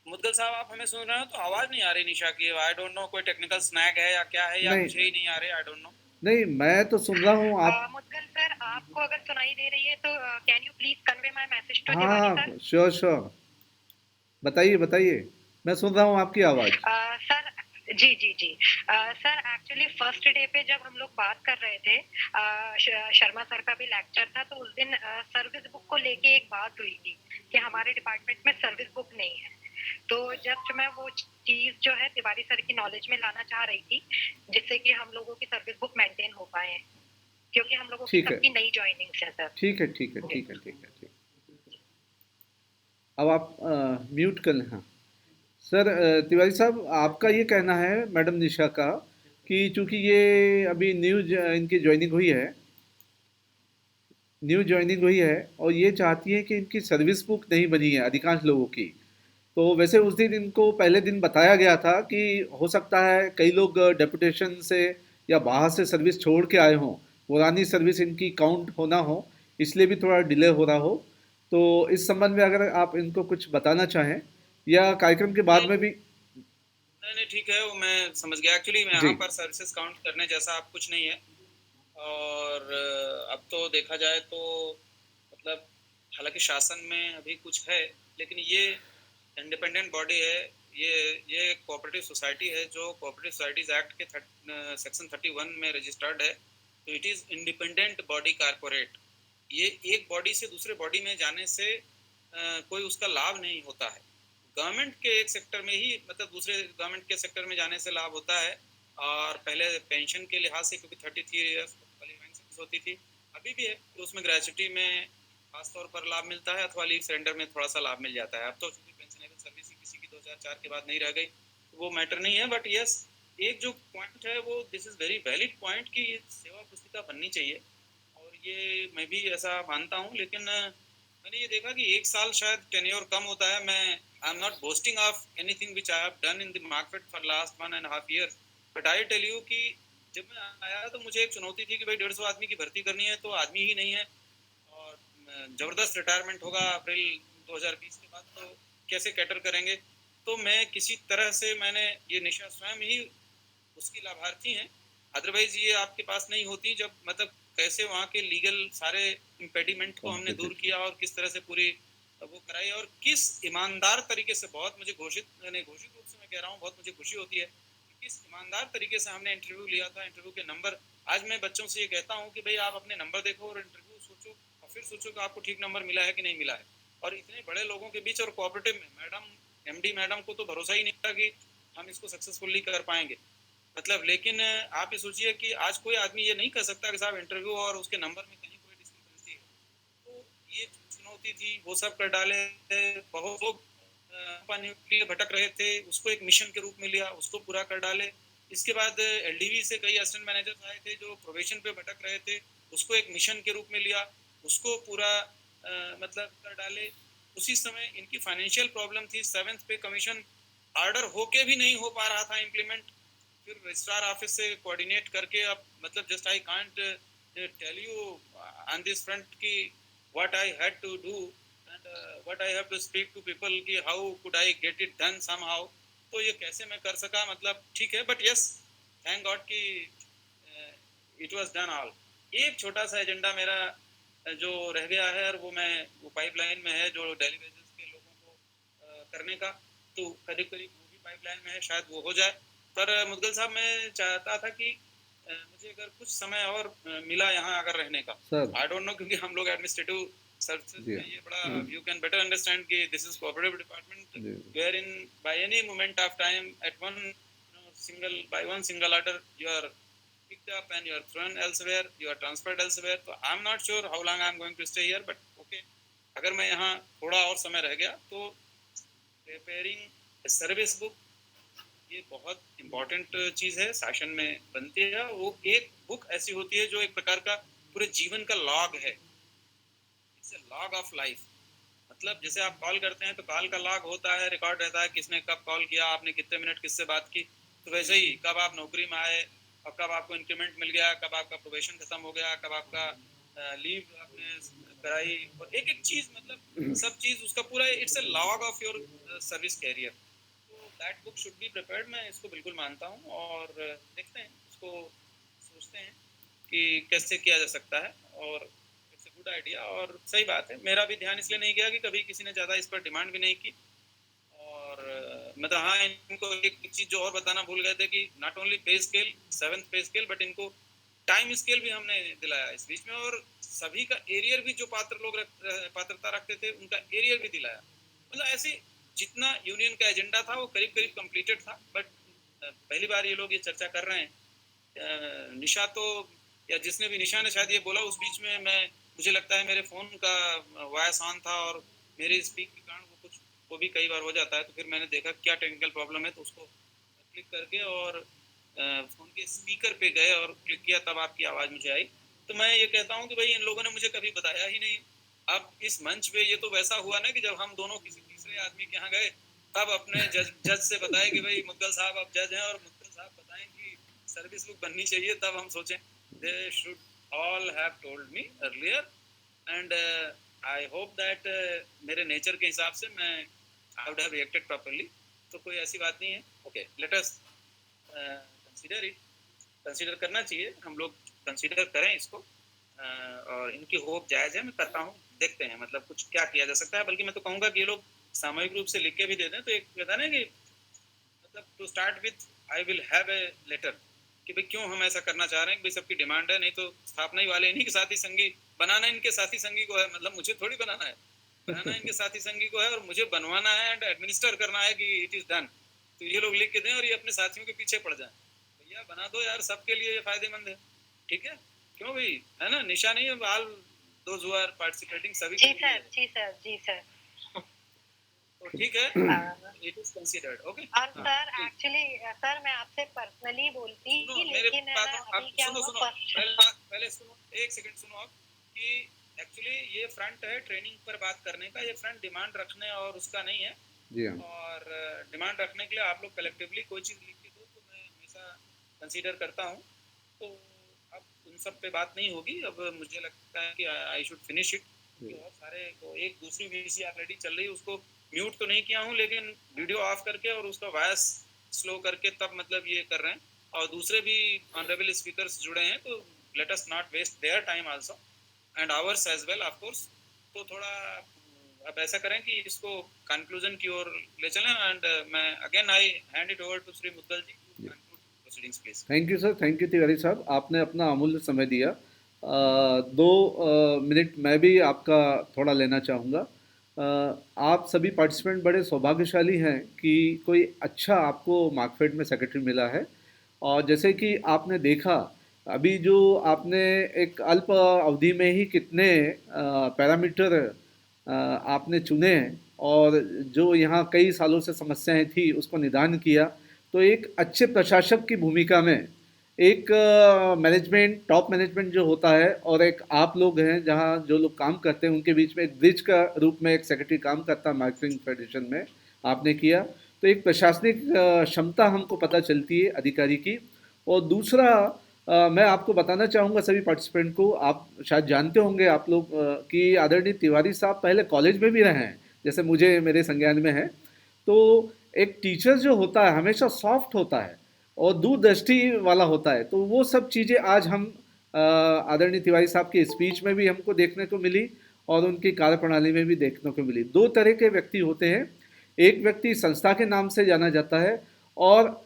मुदगल साहब, आप हमें सुन रहे हो? तो आवाज नहीं आ रही निशा की। आई डोंट नो, कोई टेक्निकल स्नैग है या क्या है, या मुझे ही नहीं आ रही, आई डोंट नो। नहीं, मैं तो सुन रहा हूँ। आप मुदगल सर, आपको अगर सुनाई दे रही है तो can you please convey my message to Tiwari हाँ सर? श्योर श्योर, बताइए बताइए, मैं सुन रहा हूँ आपकी आवाज। सर जी जी जी सर, एक्चुअली फर्स्ट डे पे जब हम लोग बात कर रहे थे, शर्मा सर का भी लेक्चर था, तो उस दिन सर्विस बुक को लेके एक बात हुई थी कि हमारे डिपार्टमेंट में सर्विस बुक नहीं है। तो जस्ट मैं वो चीज जो है तिवारी सर की नॉलेज में लाना चाह रही थी, जिससे कि हम लोगों की सर्विस बुक मेंटेन हो पाए, क्योंकि हम लोगों की सबकी नई ज्वाइनिंग्स है सर। ठीक है ठीक है ठीक है ठीक है ठीक। अब आप म्यूट कर लें। हाँ सर, तिवारी साहब, आपका ये कहना है मैडम निशा का कि चूंकि ये अभी इनकी ज्वाइनिंग हुई है और ये चाहती है कि इनकी सर्विस बुक नहीं बनी है अधिकांश लोगों की। तो वैसे उस दिन इनको पहले दिन बताया गया था कि हो सकता है कई लोग डेपुटेशन से या बाहर से सर्विस छोड़ के आए हों, पुरानी सर्विस इनकी काउंट होना हो, इसलिए भी थोड़ा डिले हो रहा हो। तो इस संबंध में अगर आप इनको कुछ बताना चाहें या कार्यक्रम के बाद में भी। नहीं ठीक है, वो मैं समझ गया। एक्चुअली यहाँ पर सर्विसेज काउंट करने जैसा अब कुछ नहीं है, और अब तो देखा जाए तो मतलब हालांकि शासन में अभी कुछ है, लेकिन ये इंडिपेंडेंट बॉडी है, ये कोऑपरेटिव सोसाइटी है जो कोऑपरेटिव सोसाइटीज एक्ट के सेक्शन 31 में रजिस्टर्ड है। तो it is independent body corporate. ये एक बॉडी से दूसरे बॉडी में जाने से कोई उसका लाभ नहीं होता है। गवर्नमेंट के एक सेक्टर में ही, मतलब दूसरे गवर्नमेंट के सेक्टर में जाने से लाभ होता है। और पहले पेंशन के लिहाज से, क्योंकि 33 ईयर्स क्वालिफाइंग होती थी, अभी भी है, तो उसमें ग्रेच्युटी में खास तौर पर लाभ मिलता है, अथवा लीव सरेंडर में थोड़ा सा लाभ मिल जाता है। अब तो पेंशनेबल सर्विस ही किसी की 2004 के बाद नहीं रह गई, तो वो मैटर नहीं है। बट यस, एक जो पॉइंट है वो this is very valid point कि सेवा पुस्तिका बननी चाहिए, और ये मैं भी ऐसा मानता हूँ। लेकिन मैंने ये देखा कि एक साल शायद टेन्योर कम होता है। मैं I'm not boasting of anything which I have done in the market for last 1.5 years, but I tell you कि जब मैं आया तो मुझे एक चुनौती थी कि भाई 150 आदमी की भर्ती करनी है, तो आदमी ही नहीं है और जबरदस्त रिटायरमेंट होगा अप्रैल 2020 के बाद, तो कैसे कैटर करेंगे। तो मैं किसी तरह से मैंने ये निशा स्वयं ही उसकी लाभार्थी हैं, अदरवाइज ये आपके पास नहीं होती। जब मतलब कैसे वहाँ के लीगल सारे इम्पेडिमेंट को हमने दूर किया और किस तरह से पूरी वो कराई और किस ईमानदार तरीके से, बहुत मुझे घोषित रूप से मैं कह रहा हूँ, बहुत मुझे खुशी होती है कि किस ईमानदार तरीके से हमने इंटरव्यू लिया था। इंटरव्यू के नंबर, आज मैं बच्चों से ये कहता हूँ कि भाई आप अपने नंबर देखो और इंटरव्यू सोचो और फिर सोचो कि आपको ठीक नंबर मिला है कि नहीं मिला है। और इतने बड़े लोगों के बीच और कोऑपरेटिव में मैडम एमडी मैडम को तो भरोसा ही नहीं था कि हम इसको सक्सेसफुली कर पाएंगे, मतलब। लेकिन आप ये सोचिए कि आज कोई आदमी ये नहीं कर सकता कि साहब इंटरव्यू और उसके नंबर में कहीं कोई डिस्क्रिपेंसी है। तो ये चुनौती थी, वो सब कर डाले। बहुत लोग पानी के लिए भटक रहे थे, उसको एक मिशन के रूप में लिया, उसको पूरा कर डाले। इसके बाद एलडीवी से कई असिस्टेंट मैनेजर्स आए थे जो प्रोबेशन पे भटक रहे थे, उसको एक मिशन के रूप में लिया, उसको पूरा मतलब कर डाले। उसी समय इनकी फाइनेंशियल प्रॉब्लम थी, 7th पे कमीशन ऑर्डर होके भी नहीं हो पा रहा था इम्प्लीमेंट। फिर रजिस्ट्रार ऑफिस से कोऑर्डिनेट करके, अब मतलब just I can't tell you on this front कि what I had to do and what I have to speak to people कि how could I get it done somehow. तो ये कैसे मैं कर सका, मतलब ठीक है, बट यस थैंक गॉड कि इट वाज डन ऑल। एक छोटा सा एजेंडा मेरा जो रह गया है और वो पाइपलाइन में है, जो डेली बेसिस के लोगों को करने का, तो करीब करीब वो भी पाइपलाइन में है, शायद वो हो जाए। पर मुदगल साहब मैं चाहता था कि मुझे अगर कुछ समय और मिला यहाँ अगर रहने का, आई डोंट नो, क्योंकि हम लोग एडमिनिस्ट्रेटिव सर्विसेज में ये बड़ा यू कैन बेटर अंडरस्टैंड कि this is cooperative department where in by any moment of time at one single order you are picked up and you are thrown elsewhere, you are transferred elsewhere. So I'm not sure how long I'm going to stay here, but okay, अगर मैं यहाँ थोड़ा और समय रह गया तो preparing service book ये बहुत इम्पोर्टेंट चीज़ है, शासन में बनती है। वो एक बुक ऐसी होती है जो एक प्रकार का पूरे जीवन का लॉग है, it's a log of life. मतलब जैसे आप कॉल करते हैं तो कॉल का लॉग होता है, रिकॉर्ड रहता है किसने कब कॉल किया, आपने कितने मिनट किससे बात की। तो वैसे ही कब आप नौकरी में आए और कब आपको इंक्रीमेंट मिल गया, कब आपका प्रोबेशन खत्म हो गया, कब आपका लीव आपने कराई, और एक एक चीज़, मतलब सब चीज़ उसका पूरा it's a log of your service career. That book should be prepared, मैं इसको बिल्कुल मानता हूँ। और देखते हैं उसको, सोचते हैं कि कैसे किया जा सकता है, और इट्स ए गुड आइडिया और सही बात है। मेरा भी ध्यान इसलिए नहीं गया कि कभी किसी ने ज़्यादा इस पर डिमांड भी नहीं की। और मतलब हाँ, इनको एक चीज़ जो और बताना भूल गए थे कि not only pay scale, 7th पे स्केल, बट इनको टाइम स्केल भी हमने दिलाया इस बीच में, और सभी का एरियर भी जो पात्रता रखते थे उनका एरियर भी दिलाया। मतलब ऐसे जितना यूनियन का एजेंडा था वो करीब करीब कंप्लीटेड था। बट पहली बार ये लोग ये चर्चा कर रहे हैं। निशा तो, या जिसने भी, निशा ने शायद ये बोला उस बीच में, मुझे लगता है मेरे फ़ोन का वॉइस ऑन था और मेरे स्पीक के कारण वो भी कई बार हो जाता है। तो फिर मैंने देखा क्या टेक्निकल प्रॉब्लम है, तो उसको क्लिक करके और फ़ोन के स्पीकर पे गए और क्लिक किया, तब आपकी आवाज़ मुझे आई। तो मैं ये कहता हूँ कि भाई इन लोगों ने मुझे कभी बताया ही नहीं। अब इस मंच पे ये तो वैसा हुआ ना कि जब हम दोनों किसी तीसरे आदमी के यहाँ गए तब अपने जज से बताए कि भाई मुद्गल साहब आप जज हैं और मुद्गल साहब बताएं कि सर्विस बुक बननी चाहिए, तब हम सोचें। They should all have told me earlier and I hope that मेरे नेचर के हिसाब से मैं I would have reacted properly. तो कोई ऐसी बात नहीं है। Okay, let us consider it, consider करना चाहिए, हम लोग कंसीडर करें इसको। और इनकी होप जायज़ है, मैं करता हूँ, देखते हैं मतलब कुछ क्या किया जा सकता है। बल्कि मैं तो कहूँगा कि ये लोग सामूहिक रूप से लिख के भी दे दें, तो एक कहता ना कि मतलब to start with I will have a letter कि भाई क्यों हम ऐसा करना चाह रहे हैं कि भाई सबकी डिमांड है। नहीं तो स्थापना ही वाले इन्हीं के साथी संगी, बनाना इनके साथी संगी को है, मतलब मुझे थोड़ी बनाना है, बनाना इनके साथी संगी को है और मुझे बनवाना है एंड एडमिनिस्टर करना है कि इट इज़ डन। तो ये लोग लिख के दें और ये अपने साथियों के पीछे पड़ जाएं। भैया बना दो यार, सबके लिए ये फायदेमंद है, ठीक है? क्यों भाई, है ना? निशा नहीं है, all those who are participating सभी। जी सर, जी सर, जी सर। तो ठीक है, इट इज कंसीडर्ड। ओके। और सर एक्चुअली सर मैं आपसे पर्सनली बोलती लेकिन अभी क्या हुआ, पहले सुनो, एक सेकंड सुनो आप, कि एक्चुअली ये फ्रंट है ट्रेनिंग पर बात करने का, ये फ्रंट डिमांड रखने और उसका नहीं है। जी हाँ। और डिमांड रखने के लिए आप लोग कलेक्टिवली कोई चीज़ लिख के दो तो मैं हमेशा कंसीडर करता हूँ। तो अब उन सब पे बात नहीं होगी, अब मुझे लगता है कि आई शुड फिनिश इट। और सारे को एक दूसरी वीसी ऑलरेडी चल रही है, उसको म्यूट तो नहीं किया हूँ लेकिन वीडियो ऑफ करके और उसका वॉइस स्लो करके तब मतलब ये कर रहे हैं। और दूसरे भी ऑनरेबल स्पीकर्स जुड़े हैं, तो let us not waste their time also and ours as well of course. तो थोड़ा अब ऐसा करें कि इसको कंक्लूजन की ओर ले चलें एंड मैं again I hand it over to Shri Mudgal ji to conclude proceedings please. Thank you sir, thank you Tiwari साहब, आपने अपना अमूल्य समय दिया। 2 मिनट मैं भी आपका थोड़ा लेना चाहूँगा। आप सभी पार्टिसिपेंट बड़े सौभाग्यशाली हैं कि कोई अच्छा आपको मार्कफेड में सेक्रेटरी मिला है। और जैसे कि आपने देखा अभी जो आपने एक अल्प अवधि में ही कितने पैरामीटर आपने चुने हैं और जो यहाँ कई सालों से समस्याएं थी उसको निदान किया। तो एक अच्छे प्रशासक की भूमिका में एक मैनेजमेंट, टॉप मैनेजमेंट जो होता है और एक आप लोग हैं जहाँ जो लोग काम करते हैं उनके बीच में एक ब्रिज का रूप में एक सेक्रेटरी काम करता है मार्केटिंग फेडरेशन में, आपने किया। तो एक प्रशासनिक क्षमता हमको पता चलती है अधिकारी की। और दूसरा मैं आपको बताना चाहूँगा सभी पार्टिसिपेंट को, आप शायद जानते होंगे आप लोग कि आदरणीय तिवारी साहब पहले कॉलेज में भी रहे हैं, जैसे मुझे मेरे संज्ञान में है। तो एक टीचर जो होता है हमेशा सॉफ्ट होता है और दूरदृष्टि वाला होता है। तो वो सब चीज़ें आज हम आदरणीय तिवारी साहब की स्पीच में भी हमको देखने को मिली और उनकी कार्यप्रणाली में भी देखने को मिली। 2 तरह के व्यक्ति होते हैं, एक व्यक्ति संस्था के नाम से जाना जाता है और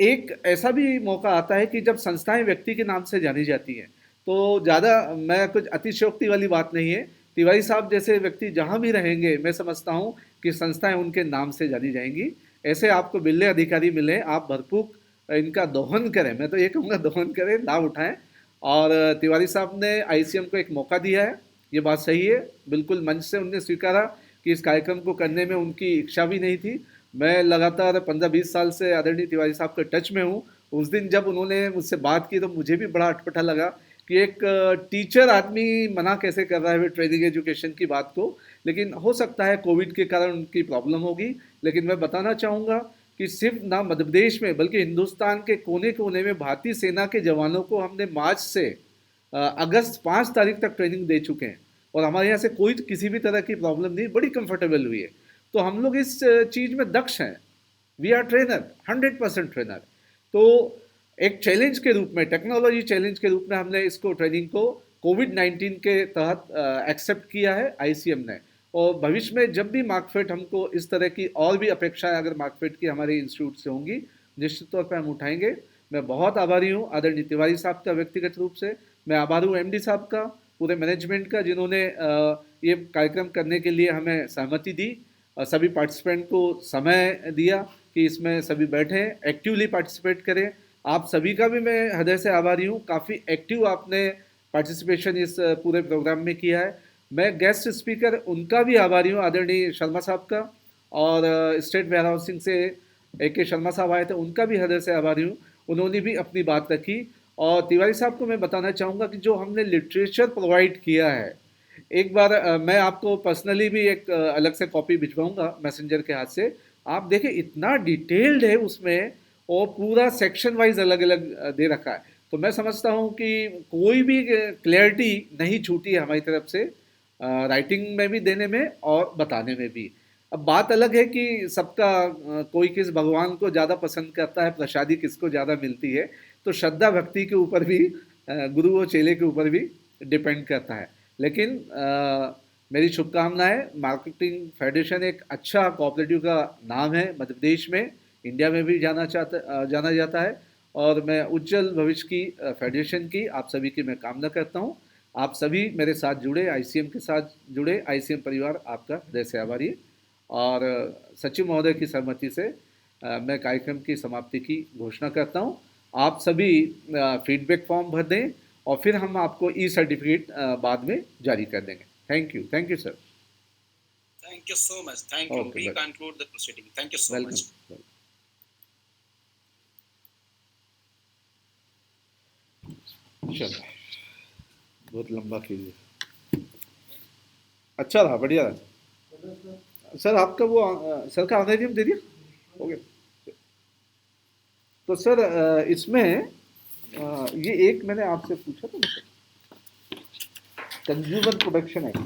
एक ऐसा भी मौका आता है कि जब संस्थाएं व्यक्ति के नाम से जानी जाती हैं। तो ज़्यादा मैं कुछ अतिशयोक्ति वाली बात नहीं है, तिवारी साहब जैसे व्यक्ति जहाँ भी रहेंगे मैं समझता हूँ कि संस्थाएं उनके नाम से जानी जाएंगी। ऐसे आपको मिलने अधिकारी मिले, आप भरपूर इनका दोहन करें, मैं तो ये कहूँगा दोहन करें, लाभ उठाएं। और तिवारी साहब ने आईसीएम को एक मौका दिया है, ये बात सही है, बिल्कुल मंच से उनने स्वीकारा कि इस कार्यक्रम को करने में उनकी इच्छा भी नहीं थी। मैं लगातार 15-20 साल से आदरणीय तिवारी साहब के टच में हूँ। उस दिन जब उन्होंने मुझसे बात की तो मुझे भी बड़ा अटपटा लगा कि एक टीचर आदमी मना कैसे कर रहा है ट्रेनिंग एजुकेशन की बात को। लेकिन हो सकता है कोविड के कारण उनकी प्रॉब्लम होगी। लेकिन मैं बताना चाहूँगा कि सिर्फ ना मध्य प्रदेश में बल्कि हिंदुस्तान के कोने कोने में भारतीय सेना के जवानों को हमने मार्च से अगस्त 5 तारीख तक ट्रेनिंग दे चुके हैं और हमारे यहाँ से कोई किसी भी तरह की प्रॉब्लम नहीं, बड़ी कंफर्टेबल हुई है। तो हम लोग इस चीज़ में दक्ष हैं, वी आर ट्रेनर, 100% ट्रेनर। तो एक चैलेंज के रूप में, टेक्नोलॉजी चैलेंज के रूप में हमने इसको ट्रेनिंग को कोविड-19 के तहत एक्सेप्ट किया है आईसीएम ने। और भविष्य में जब भी मार्कफेड हमको इस तरह की और भी अपेक्षाएं अगर मार्कफेड की हमारे इंस्टीट्यूट से होंगी, निश्चित तौर पर हम उठाएंगे। मैं बहुत आभारी हूँ आदरणीय तिवारी साहब का व्यक्तिगत रूप से, मैं आभारी हूँ एमडी साहब का, पूरे मैनेजमेंट का, जिन्होंने ये कार्यक्रम करने के लिए हमें सहमति दी और सभी पार्टिसिपेंट को समय दिया कि इसमें सभी बैठें, एक्टिवली पार्टिसिपेट करें। आप सभी का भी मैं हृदय से आभारी हूँ, काफ़ी एक्टिव आपने पार्टिसिपेशन इस पूरे प्रोग्राम में किया है। मैं गेस्ट स्पीकर उनका भी आभारी हूँ, आदरणीय शर्मा साहब का, और स्टेट वेयर हाउसिंग से AK शर्मा साहब आए थे, उनका भी हृदय से आभारी हूँ, उन्होंने भी अपनी बात रखी। और तिवारी साहब को मैं बताना चाहूँगा कि जो हमने लिटरेचर प्रोवाइड किया है, एक बार मैं आपको पर्सनली भी एक अलग से कॉपी भिजवाऊंगा मैसेंजर के हाथ से, आप देखें इतना डिटेल्ड है उसमें और पूरा सेक्शन वाइज अलग अलग दे रखा है। तो मैं समझता हूँ कि कोई भी क्लैरिटी नहीं छूटी है हमारी तरफ से, राइटिंग में भी देने में और बताने में भी। अब बात अलग है कि सबका कोई किस भगवान को ज़्यादा पसंद करता है, प्रसादी किसको ज़्यादा मिलती है, तो श्रद्धा भक्ति के ऊपर भी, गुरु और चेले के ऊपर भी डिपेंड करता है। लेकिन मेरी शुभकामनाएं। मार्केटिंग फेडरेशन एक अच्छा कोऑपरेटिव का नाम है मध्य प्रदेश में, इंडिया में भी जाना जाता है और मैं उज्जवल भविष्य की फेडरेशन की आप सभी की मैं कामना करता हूं। आप सभी मेरे साथ जुड़े, आईसीएम के साथ जुड़े, आईसीएम परिवार आपका हृदय से आभारी है। और सचिव महोदय की सहमति से मैं कार्यक्रम की समाप्ति की घोषणा करता हूं। आप सभी फीडबैक फॉर्म भर दें और फिर हम आपको ई सर्टिफिकेट बाद में जारी कर देंगे। Thank you sir. Thank you so much, thank you, we conclude the proceeding, thank you so much. चलो, बहुत लंबा कीजिए, अच्छा रहा, बढ़िया रहा। सर आपका वो सर का अंग्रेजी में दे दिया हो गया। तो सर इसमें ये एक मैंने आपसे पूछा था कंज्यूमर प्रोटेक्शन एक्ट है,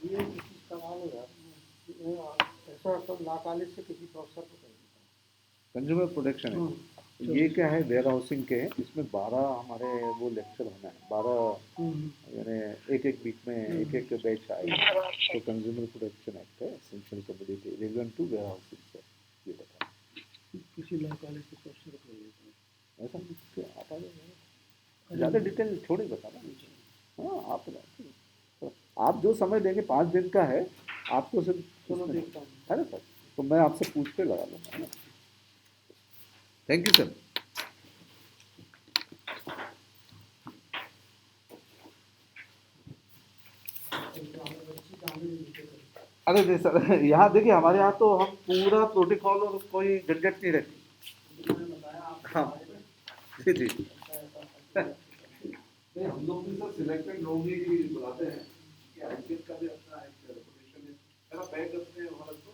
ये किसी सवाल हो यार, ऐसा तो नाकालिश से किसी प्रोफेसर को कह देता कंज्यूमर प्रोटेक्शन एक्ट ये क्या है वेयर हाउसिंग के, इसमें 12 हमारे वो लेक्चर होना है, 12 यानी एक एक वीक में एक एक बैच आएगा। तो कंज्यूमर प्रोटेक्शन एक्ट है essential commodity relevant to warehousing से ये बता किसी नाकालिश से प्रोफेसर को कह देता ऐसा कि आप आ जाइए ज़्यादा डिटेल छोड़ ही बताना। हाँ आप जो समय देंगे 5 दिन का है आपको सिर्फ चलो देखता हूँ। है ना सर, तो मैं आपसे पूछ के लगा लूँगा। Thank you sir. अरे नहीं सर, यहाँ देखिए हमारे यहाँ तो हम पूरा प्रोटोकॉल और कोई झंझट नहीं रहती। हाँ जी जी नहीं हम लोग भी सर सिलेक्टेड लोग ही बुलाते हैं कि आईपीएस का भी अपना एक रेपुटेशन है, बैग रखते हैं हमारा तो